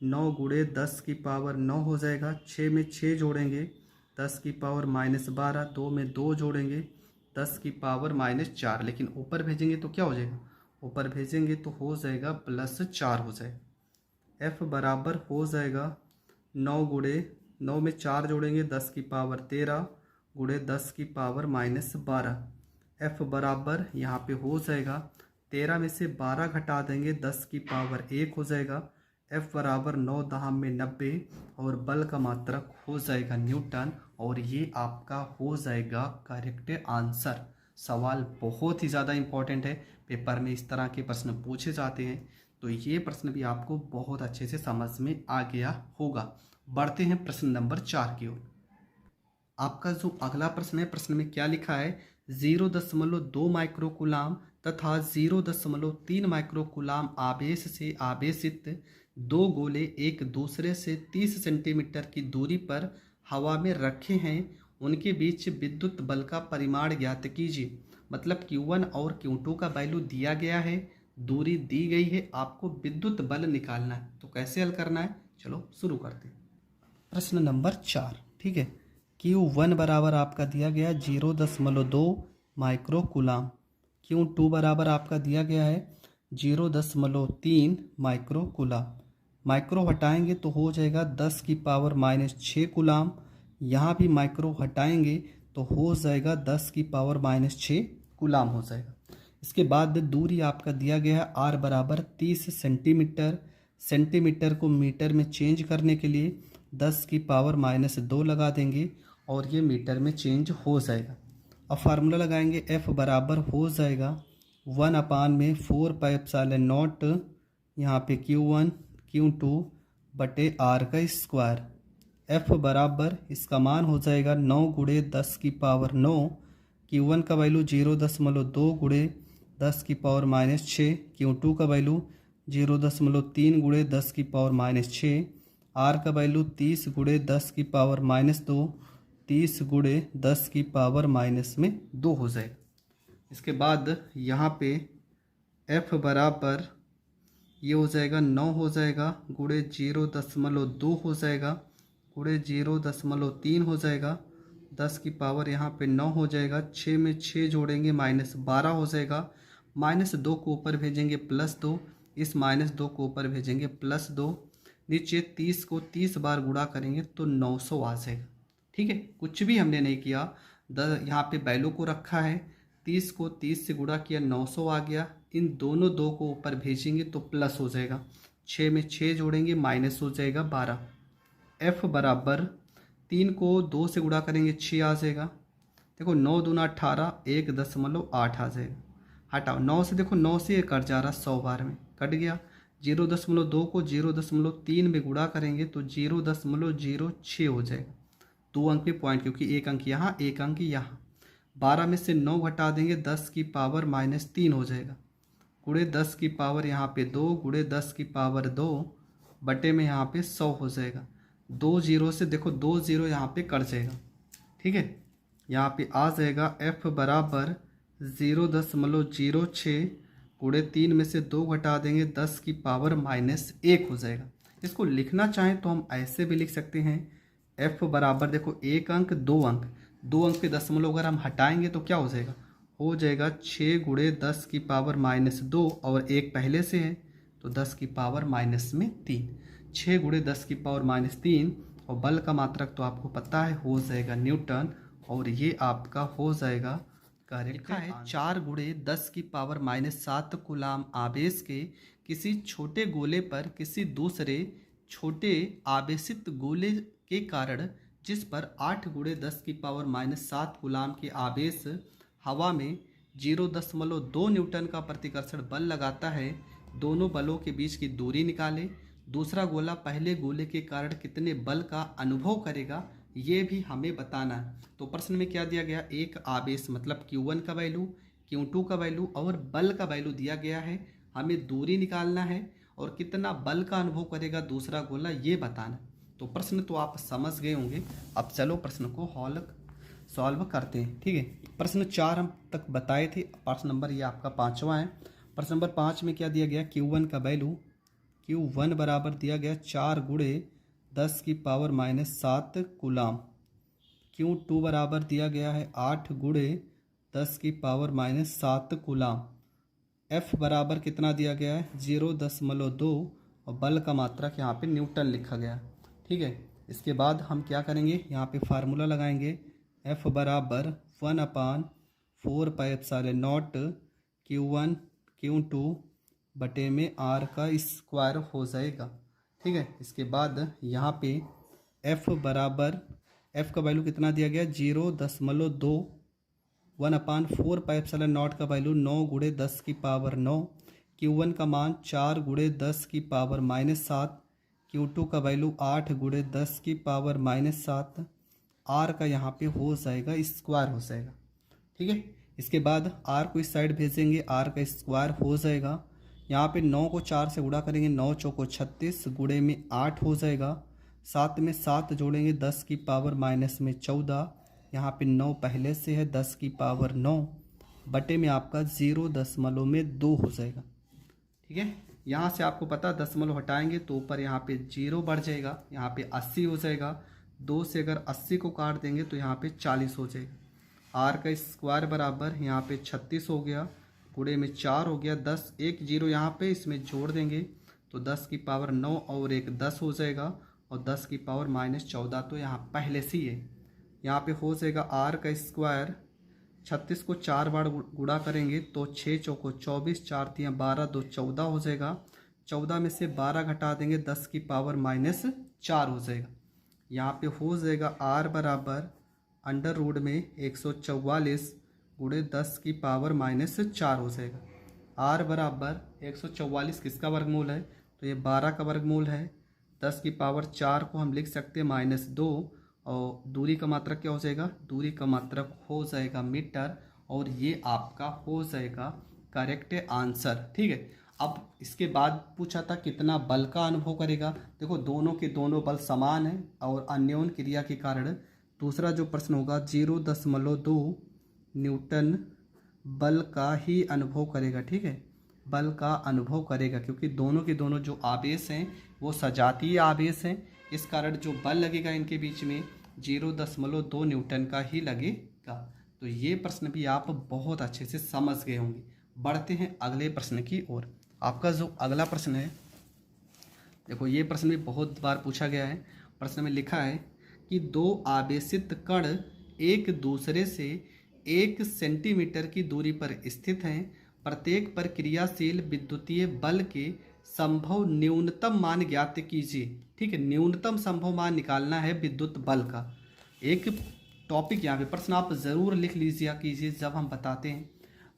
9 गुणे 10 की पावर 9 हो जाएगा, 6 में 6 जोड़ेंगे 10 की पावर -12, 2 में 2 जोड़ेंगे 10 की पावर -4, लेकिन ऊपर भेजेंगे तो क्या हो जाएगा, ऊपर भेजेंगे तो हो जाएगा +4 हो जाएगा। F बराबर हो जाएगा 9 गुणे 9 में 4 जोड़ेंगे 10 की पावर 13 गुणे 10 की पावर -12। F बराबर यहाँ पे हो जाएगा 13 में से 12 घटा देंगे 10 की पावर 1 हो जाएगा। F बराबर 9 दहम में 90 और बल का मात्रक हो जाएगा न्यूटन, और ये आपका हो जाएगा करेक्ट आंसर। सवाल बहुत ही ज़्यादा इंपॉर्टेंट है, पेपर में इस तरह के प्रश्न पूछे जाते हैं, तो ये प्रश्न भी आपको बहुत अच्छे से समझ में आ गया होगा। बढ़ते हैं प्रश्न नंबर 4 की ओर। आपका जो अगला प्रश्न है, प्रश्न में क्या लिखा है, 0.2 माइक्रोकूलाम तथा 0.3 माइक्रोकूलाम आवेश से आवेशित दो गोले एक दूसरे से 30 सेंटीमीटर की दूरी पर हवा में रखे हैं, उनके बीच विद्युत बल का परिमाण ज्ञात कीजिए। मतलब Q1 और Q2 का वैल्यू दिया गया है, दूरी दी गई है, आपको विद्युत बल निकालना है। तो कैसे हल करना है, चलो शुरू करते हैं। प्रश्न नंबर 4, ठीक है। Q1 बराबर आपका दिया गया 0.2 माइक्रोकूलाम, Q2 बराबर आपका दिया गया है 0.3 माइक्रोकूलाम। माइक्रो हटाएंगे तो हो जाएगा 10 की पावर -6 कूलाम। यहाँ भी माइक्रो हटाएंगे तो हो जाएगा 10 की पावर -6 कूलाम हो जाएगा। इसके बाद दूरी आपका दिया गया है R बराबर 30 सेंटीमीटर। सेंटीमीटर को मीटर में चेंज करने के लिए 10 की पावर -2 लगा देंगे और ये मीटर में चेंज हो जाएगा। अब फार्मूला लगाएंगे, F बराबर हो जाएगा 1/4πε0 यहाँ पे Q1 Q2 बटे R का स्क्वायर। F बराबर इसका मान हो जाएगा 9 गुणे 10 की पावर 9, Q1 का वैल्यू 0.2 गुणे 10 की पावर -6, Q2 का वैल्यू 0.3 गुणे 10 की पावर -6, R का वैल्यू 30 गुणे 10 की पावर -2, 30 गुणे 10 की पावर -2 हो जाएगा। इसके बाद यहाँ पे F बराबर ये हो जाएगा 9 हो जाएगा गुणे 0.2 हो जाएगा गुणे 0.3 हो जाएगा, 10 की पावर यहाँ पे 9 हो जाएगा, 6 में 6 जोड़ेंगे -12 हो जाएगा, -2 को ऊपर भेजेंगे +2, इस -2 को ऊपर भेजेंगे +2, नीचे 30 को 30 बार गुणा करेंगे तो 900 आ जाएगा। ठीक है, कुछ भी हमने नहीं किया, यहाँ पे वैल्यू को रखा है, 30 को 30 से गुणा किया 900 आ गया, इन दोनों 2 को ऊपर भेजेंगे तो प्लस हो जाएगा, 6 में 6 जोड़ेंगे माइनस हो जाएगा 12। F बराबर 3 को 2 से गुणा करेंगे 6 आ जाएगा, देखो 9 दूना 18, 1.8 आ जाएगा, हटाओ 9 से, देखो 9 से कट जा रहा 100 बार में कट गया, 0.2 को 0.3 में गुणा करेंगे तो 0.06 हो जाएगा, 2 अंक पे पॉइंट, क्योंकि एक अंक यहाँ एक अंक यहाँ, 12 में से 9 घटा देंगे 10 की पावर -3 हो जाएगा, गुणे 10 की पावर यहाँ पे 2 गुणे 10 की पावर 2 बटे में यहाँ पे 100 हो जाएगा, 2 जीरो से देखो 2 जीरो यहाँ पे कट जाएगा। ठीक है, यहाँ पे आ जाएगा F बराबर 0.06 गुणे 3 में से 2 घटा देंगे 10 की पावर -1 हो जाएगा। इसको लिखना चाहें तो हम ऐसे भी लिख सकते हैं एफ बराबर देखो 1 अंक 2 अंक, 2 अंक पे दशमलव अगर हम हटाएंगे तो क्या हो जाएगा 6 गुणे 10 की पावर -2 और एक पहले से है तो 10 की पावर -3, 6 गुणे 10 की पावर -3 और बल का मात्रक तो आपको पता है हो जाएगा न्यूटन और ये आपका हो जाएगा करेक्ट। लिखा है 4 गुणे 10 की पावर -7 कूलाम आवेश के किसी छोटे गोले पर किसी दूसरे छोटे आवेशित गोले के कारण जिस पर 8 गुणे 10 की पावर -7 कूलाम के आवेश हवा में 0.2 न्यूटन का प्रतिकर्षण बल लगाता है, दोनों बलों के बीच की दूरी निकाले। दूसरा गोला पहले गोले के कारण कितने बल का अनुभव करेगा ये भी हमें बताना है। तो प्रश्न में क्या दिया गया, एक आवेश मतलब Q1 का वैल्यू, Q2 का वैल्यू और बल का वैल्यू दिया गया है, हमें दूरी निकालना है और कितना बल का अनुभव करेगा दूसरा गोला ये बताना। तो प्रश्न तो आप समझ गए होंगे, अब चलो प्रश्न को सॉल्व करते हैं। ठीक है, प्रश्न 4 हम तक बताए थे, प्रश्न नंबर ये आपका 5वां है। प्रश्न नंबर 5 में क्या दिया गया, Q1 का वैल्यू, Q1 बराबर दिया गया 4 गुणे 10 की पावर -7 कूलाम। Q2 बराबर दिया गया है 8 गुणे 10 की पावर -7 कूलाम। F बराबर कितना दिया गया है 0.2 और बल का मात्रक यहाँ पे न्यूटन लिखा गया। ठीक है, इसके बाद हम क्या करेंगे, यहाँ पे फार्मूला लगाएंगे F बराबर 1/4πε0 Q1 Q2 बटे में R का स्क्वायर हो जाएगा। ठीक है, इसके बाद यहाँ पे F बराबर, F का वैल्यू कितना दिया गया 0.2, 1/4πε0 का वैल्यू 9 गुणे 10 की पावर 9, Q1 का मान 4 गुणे 10 की पावर -7, Q2 का वैल्यू 8 गुणे 10 की पावर -7, R का यहाँ पे हो जाएगा स्क्वायर हो जाएगा। ठीक है, इसके बाद R को इस साइड भेजेंगे, R का स्क्वायर हो जाएगा। यहाँ पे 9 को 4 से गुणा करेंगे, 9 चौको 36 गुणे में 8 हो जाएगा, 7 में 7 जोड़ेंगे 10 की पावर -14, यहाँ पे 9 पहले से है 10 की पावर 9 बटे में आपका 0.2 हो जाएगा। ठीक है, यहाँ से आपको पता दशमलव हटाएंगे तो ऊपर यहाँ पे 0 बढ़ जाएगा, यहाँ पे 80 हो जाएगा, 2 से अगर 80 को काट देंगे तो यहाँ पे 40 हो जाएगा। R का स्क्वायर बराबर यहाँ पे 36 हो गया, गुणे में 4 हो गया, 10 एक 0 यहाँ पे इसमें जोड़ देंगे तो 10 की पावर 9 और एक 10 हो जाएगा और 10 की पावर -14 तो यहाँ पहले से ही है। यहाँ पे हो जाएगा R का स्क्वायर, 36 को 4 बार गुणा करेंगे तो 6 चौको 24, 4 तियाँ 12, 2 14 हो जाएगा, 14 में से 12 घटा देंगे 10 की पावर -4 हो जाएगा। यहाँ पे हो जाएगा R बराबर अंडर रूट में 144 गुणे 10 की पावर -4 हो जाएगा। R बराबर 144 किसका वर्गमूल है तो ये 12 का वर्गमूल है, 10 की पावर 4 को हम लिख सकते हैं -2 और दूरी का मात्रक क्या हो जाएगा, दूरी का मात्रक हो जाएगा मीटर और ये आपका हो जाएगा करेक्ट आंसर। ठीक है, अब इसके बाद पूछा था कितना बल का अनुभव करेगा, देखो दोनों के दोनों बल समान है और अन्योन्य क्रिया के कारण दूसरा जो प्रश्न होगा 0.2 न्यूटन बल का ही अनुभव करेगा। ठीक है, बल का अनुभव करेगा क्योंकि दोनों के दोनों जो आवेश हैं वो सजातीय आवेश हैं, इस कारण जो बल लगेगा इनके बीच में 0.2 न्यूटन का ही लगेगा। तो ये प्रश्न भी आप बहुत अच्छे से समझ गए होंगे। बढ़ते हैं अगले प्रश्न की ओर। आपका जो अगला प्रश्न है, देखो ये प्रश्न भी बहुत बार पूछा गया है। प्रश्न में लिखा है कि 2 आवेशित कण एक दूसरे से 1 सेंटीमीटर की दूरी पर स्थित हैं, प्रत्येक पर क्रियाशील विद्युतीय बल के संभव न्यूनतम मान ज्ञात कीजिए। ठीक है, न्यूनतम संभव मान निकालना है विद्युत बल का। एक टॉपिक यहाँ पे प्रश्न आप ज़रूर लिख लीजिए कीजिए जब हम बताते हैं।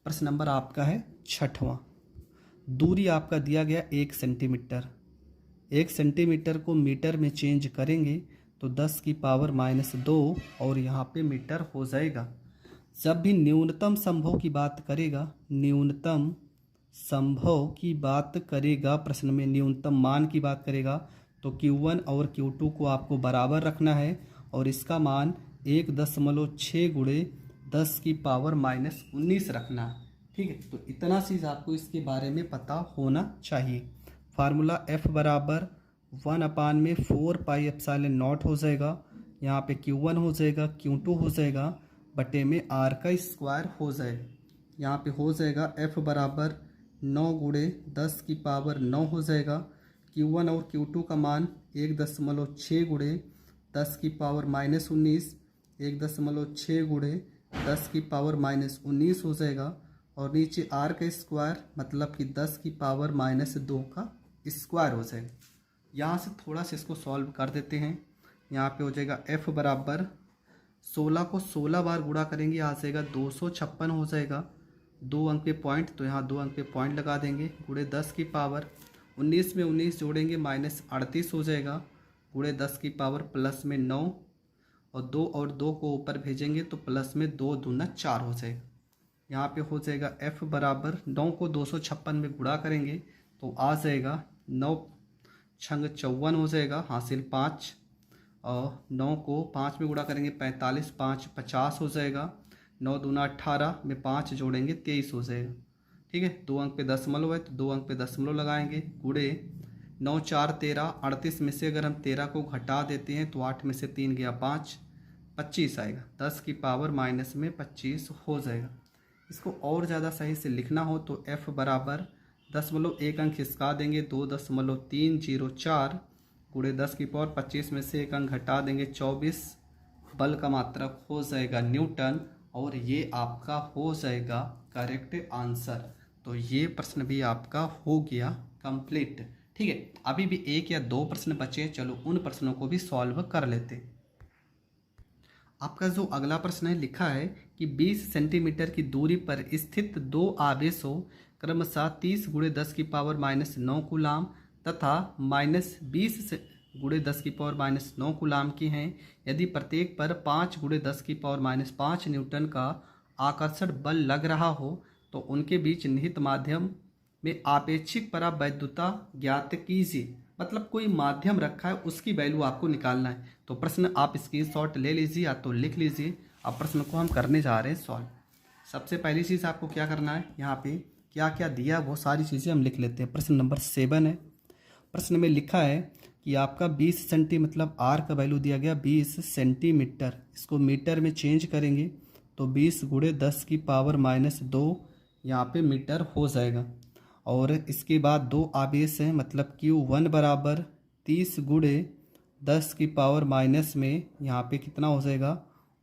प्रश्न नंबर आपका है 6वां। दूरी आपका दिया गया 1 सेंटीमीटर, 1 सेंटीमीटर को मीटर में चेंज करेंगे तो 10 की पावर -2 और यहाँ पे मीटर हो जाएगा। जब भी न्यूनतम संभव की बात करेगा, न्यूनतम संभव की बात करेगा, प्रश्न में न्यूनतम मान की बात करेगा तो Q1 और Q2 को आपको बराबर रखना है और इसका मान 1.6 गुणे 10 की पावर -19 रखना है। ठीक है, तो इतना चीज़ आपको इसके बारे में पता होना चाहिए। फार्मूला F बराबर 1/4πε0 हो जाएगा, यहाँ पे Q1 हो जाएगा, Q2 हो जाएगा, बटे में R का स्क्वायर हो जाएगा। यहाँ पे हो जाएगा F बराबर 9 गुणे 10 की पावर 9 हो जाएगा। Q1 और Q2 का मान 1.6 गुणे 10 की पावर -19, 1.6 गुणे 10 की पावर -19 हो जाएगा। और नीचे R का स्क्वायर मतलब कि 10 की पावर -2 का स्क्वायर हो जाएगा। यहाँ से थोड़ा सा इसको सॉल्व कर देते हैं। यहाँ पे हो जाएगा F बराबर 16 को 16 बार गुणा करेंगे, आ जाएगा 256 हो जाएगा। 2 अंक पे पॉइंट, तो यहाँ 2 अंक पे पॉइंट लगा देंगे। गुणे 10 की पावर 19 में 19 जोड़ेंगे -38 हो जाएगा। गुणे 10 की पावर प्लस में 9 और 2 को ऊपर भेजेंगे तो प्लस में 2 दूना 4 हो जाएगा। यहाँ पे हो जाएगा F बराबर 9 को 256 में गुणा करेंगे तो आ जाएगा 9 छंग 54 हो जाएगा, हासिल 5। और 9 को 5 में गुणा करेंगे 45, 5 50 हो जाएगा। 9 दूना 18 में 5 जोड़ेंगे 23 हो जाएगा। ठीक है, 2 अंक पे दशमलव है तो 2 अंक पे दशमलव लगाएंगे। गुणे 9 4 13, 38 में से अगर हम 13 को घटा देते हैं तो 8 में से 3 गया 5, 25 आएगा। 10 की पावर माइनस में 25 हो जाएगा। इसको और ज़्यादा सही से लिखना हो तो F बराबर 1 अंक खिसका देंगे 2.304 गुणे 10 की पावर 25 में से 1 अंक घटा देंगे 24, बल का मात्रक हो जाएगा न्यूटन। और ये आपका हो जाएगा करेक्ट आंसर। तो ये प्रश्न भी आपका हो गया कंप्लीट। ठीक है, अभी भी 1 या 2 प्रश्न बचे, चलो उन प्रश्नों को भी सॉल्व कर लेते हैं। आपका जो अगला प्रश्न है लिखा है कि 20 सेंटीमीटर की दूरी पर स्थित 2 आवेशों क्रमशः 30 गुणे 10 की पावर -9 कूलाम तथा -20 गुणे 10 की पावर -9 कूलाम की हैं। यदि प्रत्येक पर 5 गुणे 10 की पावर -5 न्यूटन का आकर्षण बल लग रहा हो तो उनके बीच निहित माध्यम में आपेक्षिक परावैद्युता ज्ञात कीजिए। मतलब कोई माध्यम रखा है, उसकी वैल्यू आपको निकालना है। तो प्रश्न आप स्क्रीनशॉट ले लीजिए या तो लिख लीजिए। अब प्रश्न को हम करने जा रहे हैं सॉल्व। सबसे पहली चीज़ आपको क्या करना है, यहाँ पे क्या क्या दिया वो सारी चीज़ें हम लिख लेते हैं। प्रश्न नंबर 7 है। प्रश्न में लिखा है कि आपका 20 सेंटी मतलब R का वैल्यू दिया गया 20 सेंटीमीटर, इसको मीटर में चेंज करेंगे तो 20 गुणे 10 की पावर -2 यहाँ पे मीटर हो जाएगा। और इसके बाद 2 आवेश हैं मतलब Q1 बराबर 30 गुणे 10 की पावर माइनस में यहाँ पे कितना हो जाएगा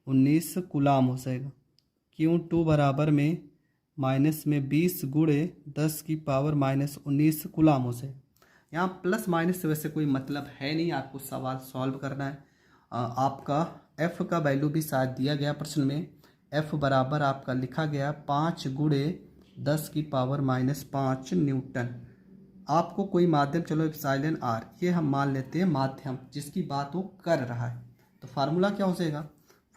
19 कूलाम हो जाएगा। Q2 बराबर में माइनस में 20 गुणे 10 की पावर -19 कूलाम हो जाएगा। यहाँ प्लस माइनस से वैसे कोई मतलब है नहीं, आपको सवाल सॉल्व करना है। आपका F का वैल्यू भी शायद दिया गया प्रश्न में। F बराबर आपका लिखा गया 5 गुणे 10 की पावर -5 न्यूटन। आपको कोई माध्यम, चलो एप्सिलॉन R ये हम मान लेते हैं माध्यम जिसकी बात वो कर रहा है। तो फार्मूला क्या हो जाएगा,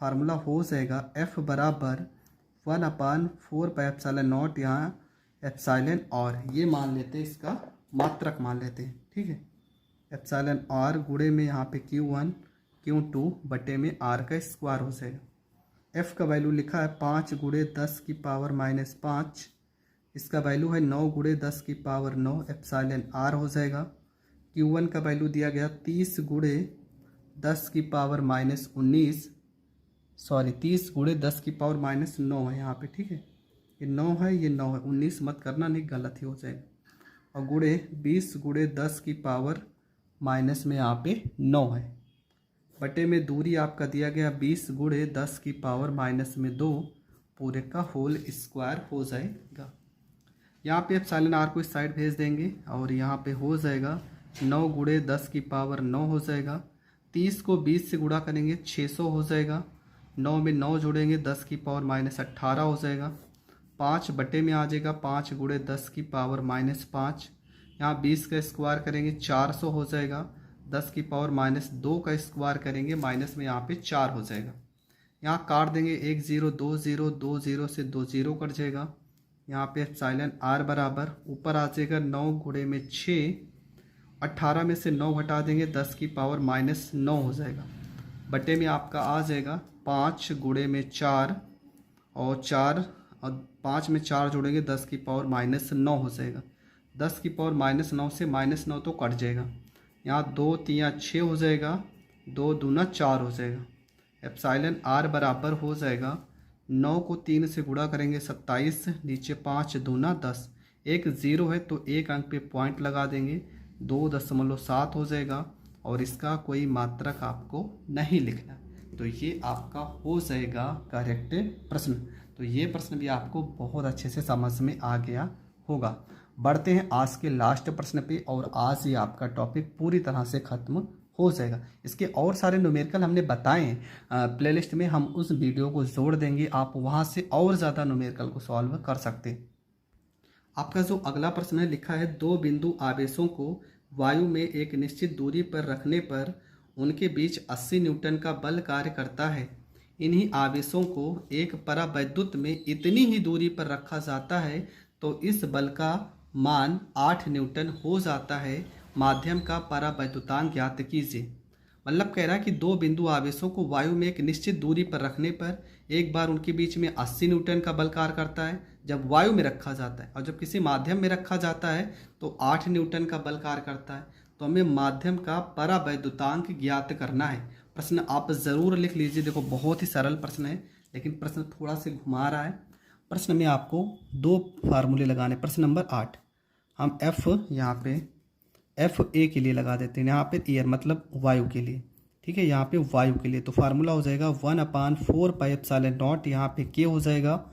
फार्मूला हो जाएगा F बराबर 1/4 पाई एप्सिलॉन नॉट, यहाँ एप्सिलॉन R ये मान लेते हैं, इसका मात्रक मान लेते हैं। ठीक है, एप्सिलॉन R गुणे में यहाँ पे Q1 Q2 बटे में R का स्क्वायर हो जाएगा। F का वैल्यू लिखा है 5 गुणे 10 की पावर -5, इसका वैल्यू है 9 गुणे 10 की पावर 9 एप्सिलॉन R हो जाएगा। Q1 का वैल्यू दिया गया 30 गुणे 10 की पावर -19, सॉरी 30 गुणे 10 की पावर -9 है यहाँ पे। ठीक है, ये 9 है, ये 9 है, 19 मत करना नहीं गलत ही हो जाएगा। और गुणे 20 गुणे 10 की पावर माइनस में यहाँ पे 9 है, बटे में दूरी आपका दिया गया 20 गुणे 10 की पावर -2 पूरे का होल स्क्वायर हो जाएगा। यहाँ पे एप्सिलॉन R को इस साइड भेज देंगे और यहाँ पे हो जाएगा 9 गुणे 10 की पावर 9 हो जाएगा। 30 को 20 से गुणा करेंगे 600 हो जाएगा। 9 में 9 जोड़ेंगे 10 की पावर -18 हो जाएगा। 5 बटे में आ जाएगा 5 गुणे 10 की पावर -5। यहाँ 20 का स्क्वायर करेंगे 400 हो जाएगा। 10 की पावर -2 का स्क्वायर करेंगे माइनस में यहाँ पे 4 हो जाएगा। यहाँ काट देंगे 1 0 2 0 2 0 से 2 0 कट जाएगा। यहाँ पे एप्सिलॉन R बराबर ऊपर आ जाएगा 9 गुणे में 6, 18 में से 9 घटा देंगे 10 की पावर -9 हो जाएगा। बटे में आपका आ जाएगा 5 गुणे में 4 और 5 में 4 जोड़ेंगे 10 की पावर -9 हो जाएगा। 10 की पावर -9 से -9 तो कट जाएगा। यहाँ 2 3 6 हो जाएगा, 2 दूना 4 हो जाएगा। एप्सिलॉन आर बराबर हो जाएगा 9 को 3 से गुणा करेंगे 27, नीचे 5 दूना 10, एक ज़ीरो है तो एक अंक पे पॉइंट लगा देंगे, 2.7 हो जाएगा और इसका कोई मात्रक आपको नहीं लिखना। तो ये आपका हो जाएगा करेक्ट प्रश्न। तो ये प्रश्न भी आपको बहुत अच्छे से समझ में आ गया होगा। बढ़ते हैं आज के लास्ट प्रश्न पे और आज ये आपका टॉपिक पूरी तरह से खत्म हो जाएगा। इसके और सारे न्यूमेरिकल हमने बताए हैं प्लेलिस्ट में, हम उस वीडियो को जोड़ देंगे, आप वहाँ से और ज़्यादा न्यूमेरिकल को सॉल्व कर सकते हैं। आपका जो अगला प्रश्न है लिखा है 2 बिंदु आवेशों को वायु में एक निश्चित दूरी पर रखने पर उनके बीच 80 न्यूटन का बल कार्य करता है। इन्हीं आवेशों को एक परावैद्युत में इतनी ही दूरी पर रखा जाता है तो इस बल का मान 8 न्यूटन हो जाता है। माध्यम का परावैद्युतांक ज्ञात कीजिए। मतलब कह रहा है कि 2 बिंदु आवेशों को वायु में एक निश्चित दूरी पर रखने पर एक बार उनके बीच में 80 न्यूटन का बल कार्य करता है जब वायु में रखा जाता है, और जब किसी माध्यम में रखा जाता है तो 8 न्यूटन का बल कार्य करता है। तो हमें माध्यम का परावैद्युतांक ज्ञात करना है। प्रश्न आप ज़रूर लिख लीजिए। देखो बहुत ही सरल प्रश्न है लेकिन प्रश्न थोड़ा से घुमा रहा है। प्रश्न में आपको 2 फार्मूले लगाने। प्रश्न नंबर 8 हम एफ यहाँ पे एफ ए के लिए लगा देते हैं, यहाँ पे एयर मतलब वायु के लिए, ठीक है, यहाँ पे वायु के लिए। तो फार्मूला हो जाएगा 1/4 पाई एप्सिलॉन नॉट, यहाँ पे के हो जाएगा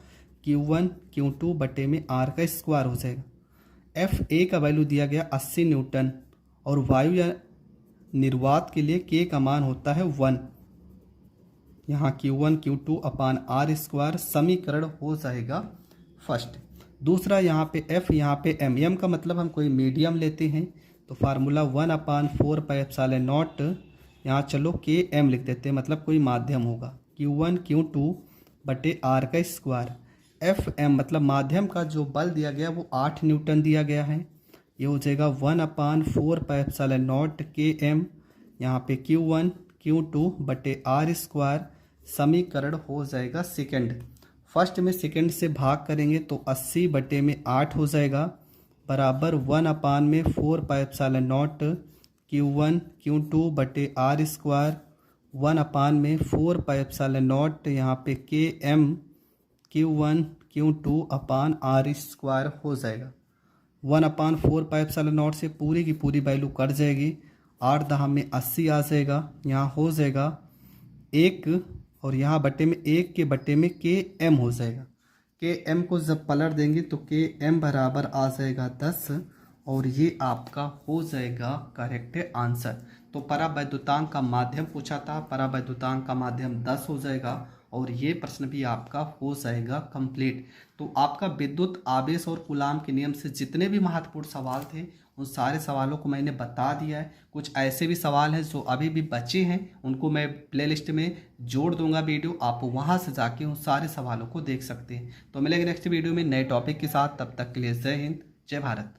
Q1 Q2 बटे में आर का स्क्वायर हो जाएगा। एफ ए का वैल्यू दिया गया 80 न्यूटन और वायु या निर्वात के लिए के का मान होता है 1। यहाँ Q1 Q2 upon R square समीकरण हो जाएगा फर्स्ट। दूसरा यहाँ पे एफ, यहाँ पे एम, एम का मतलब हम कोई मीडियम लेते हैं तो फार्मूला 1/4 पाई एप्सिलॉन नॉट, यहाँ चलो के एम लिख देते हैं मतलब कोई माध्यम होगा, Q1 Q2 बटे आर का स्क्वायर। एफ एम मतलब माध्यम का जो बल दिया गया वो 8 न्यूटन दिया गया है। ये हो जाएगा 1/4 पाई एप्सिलॉन नॉट के एम, यहाँ पे Q1 Q2 बटे आर स्क्वायर समीकरण हो जाएगा सेकंड। फर्स्ट में सेकंड से भाग करेंगे तो 80 बटे में 8 हो जाएगा बराबर 1/4 pi epsilon not Q1 Q2 बटे r square 1/4 pi epsilon naught, यहाँ पे के M Q1 Q2 upon R square हो जाएगा। 1/4 पाई एप्सिलॉन नॉट से पूरी की पूरी वैल्यू कट जाएगी, 8 दहा में 80 आ जाएगा, यहाँ हो जाएगा 1 और यहाँ बटे में 1 के बटे में के एम हो जाएगा। के एम को जब पलट देंगे तो के एम बराबर आ जाएगा 10 और ये आपका हो जाएगा करेक्ट आंसर। तो परावैद्युतांक का माध्यम पूछा था, परावैद्युतांक का माध्यम 10 हो जाएगा और ये प्रश्न भी आपका हो जाएगा कंप्लीट। तो आपका विद्युत आवेश और कूलाम के नियम से जितने भी महत्वपूर्ण सवाल थे उन सारे सवालों को मैंने बता दिया है। कुछ ऐसे भी सवाल हैं जो अभी भी बचे हैं, उनको मैं प्लेलिस्ट में जोड़ दूंगा वीडियो, आप वहां से जाके उन सारे सवालों को देख सकते हैं। तो मिलेंगे नेक्स्ट वीडियो में नए टॉपिक के साथ, तब तक के लिए जय हिंद जय भारत।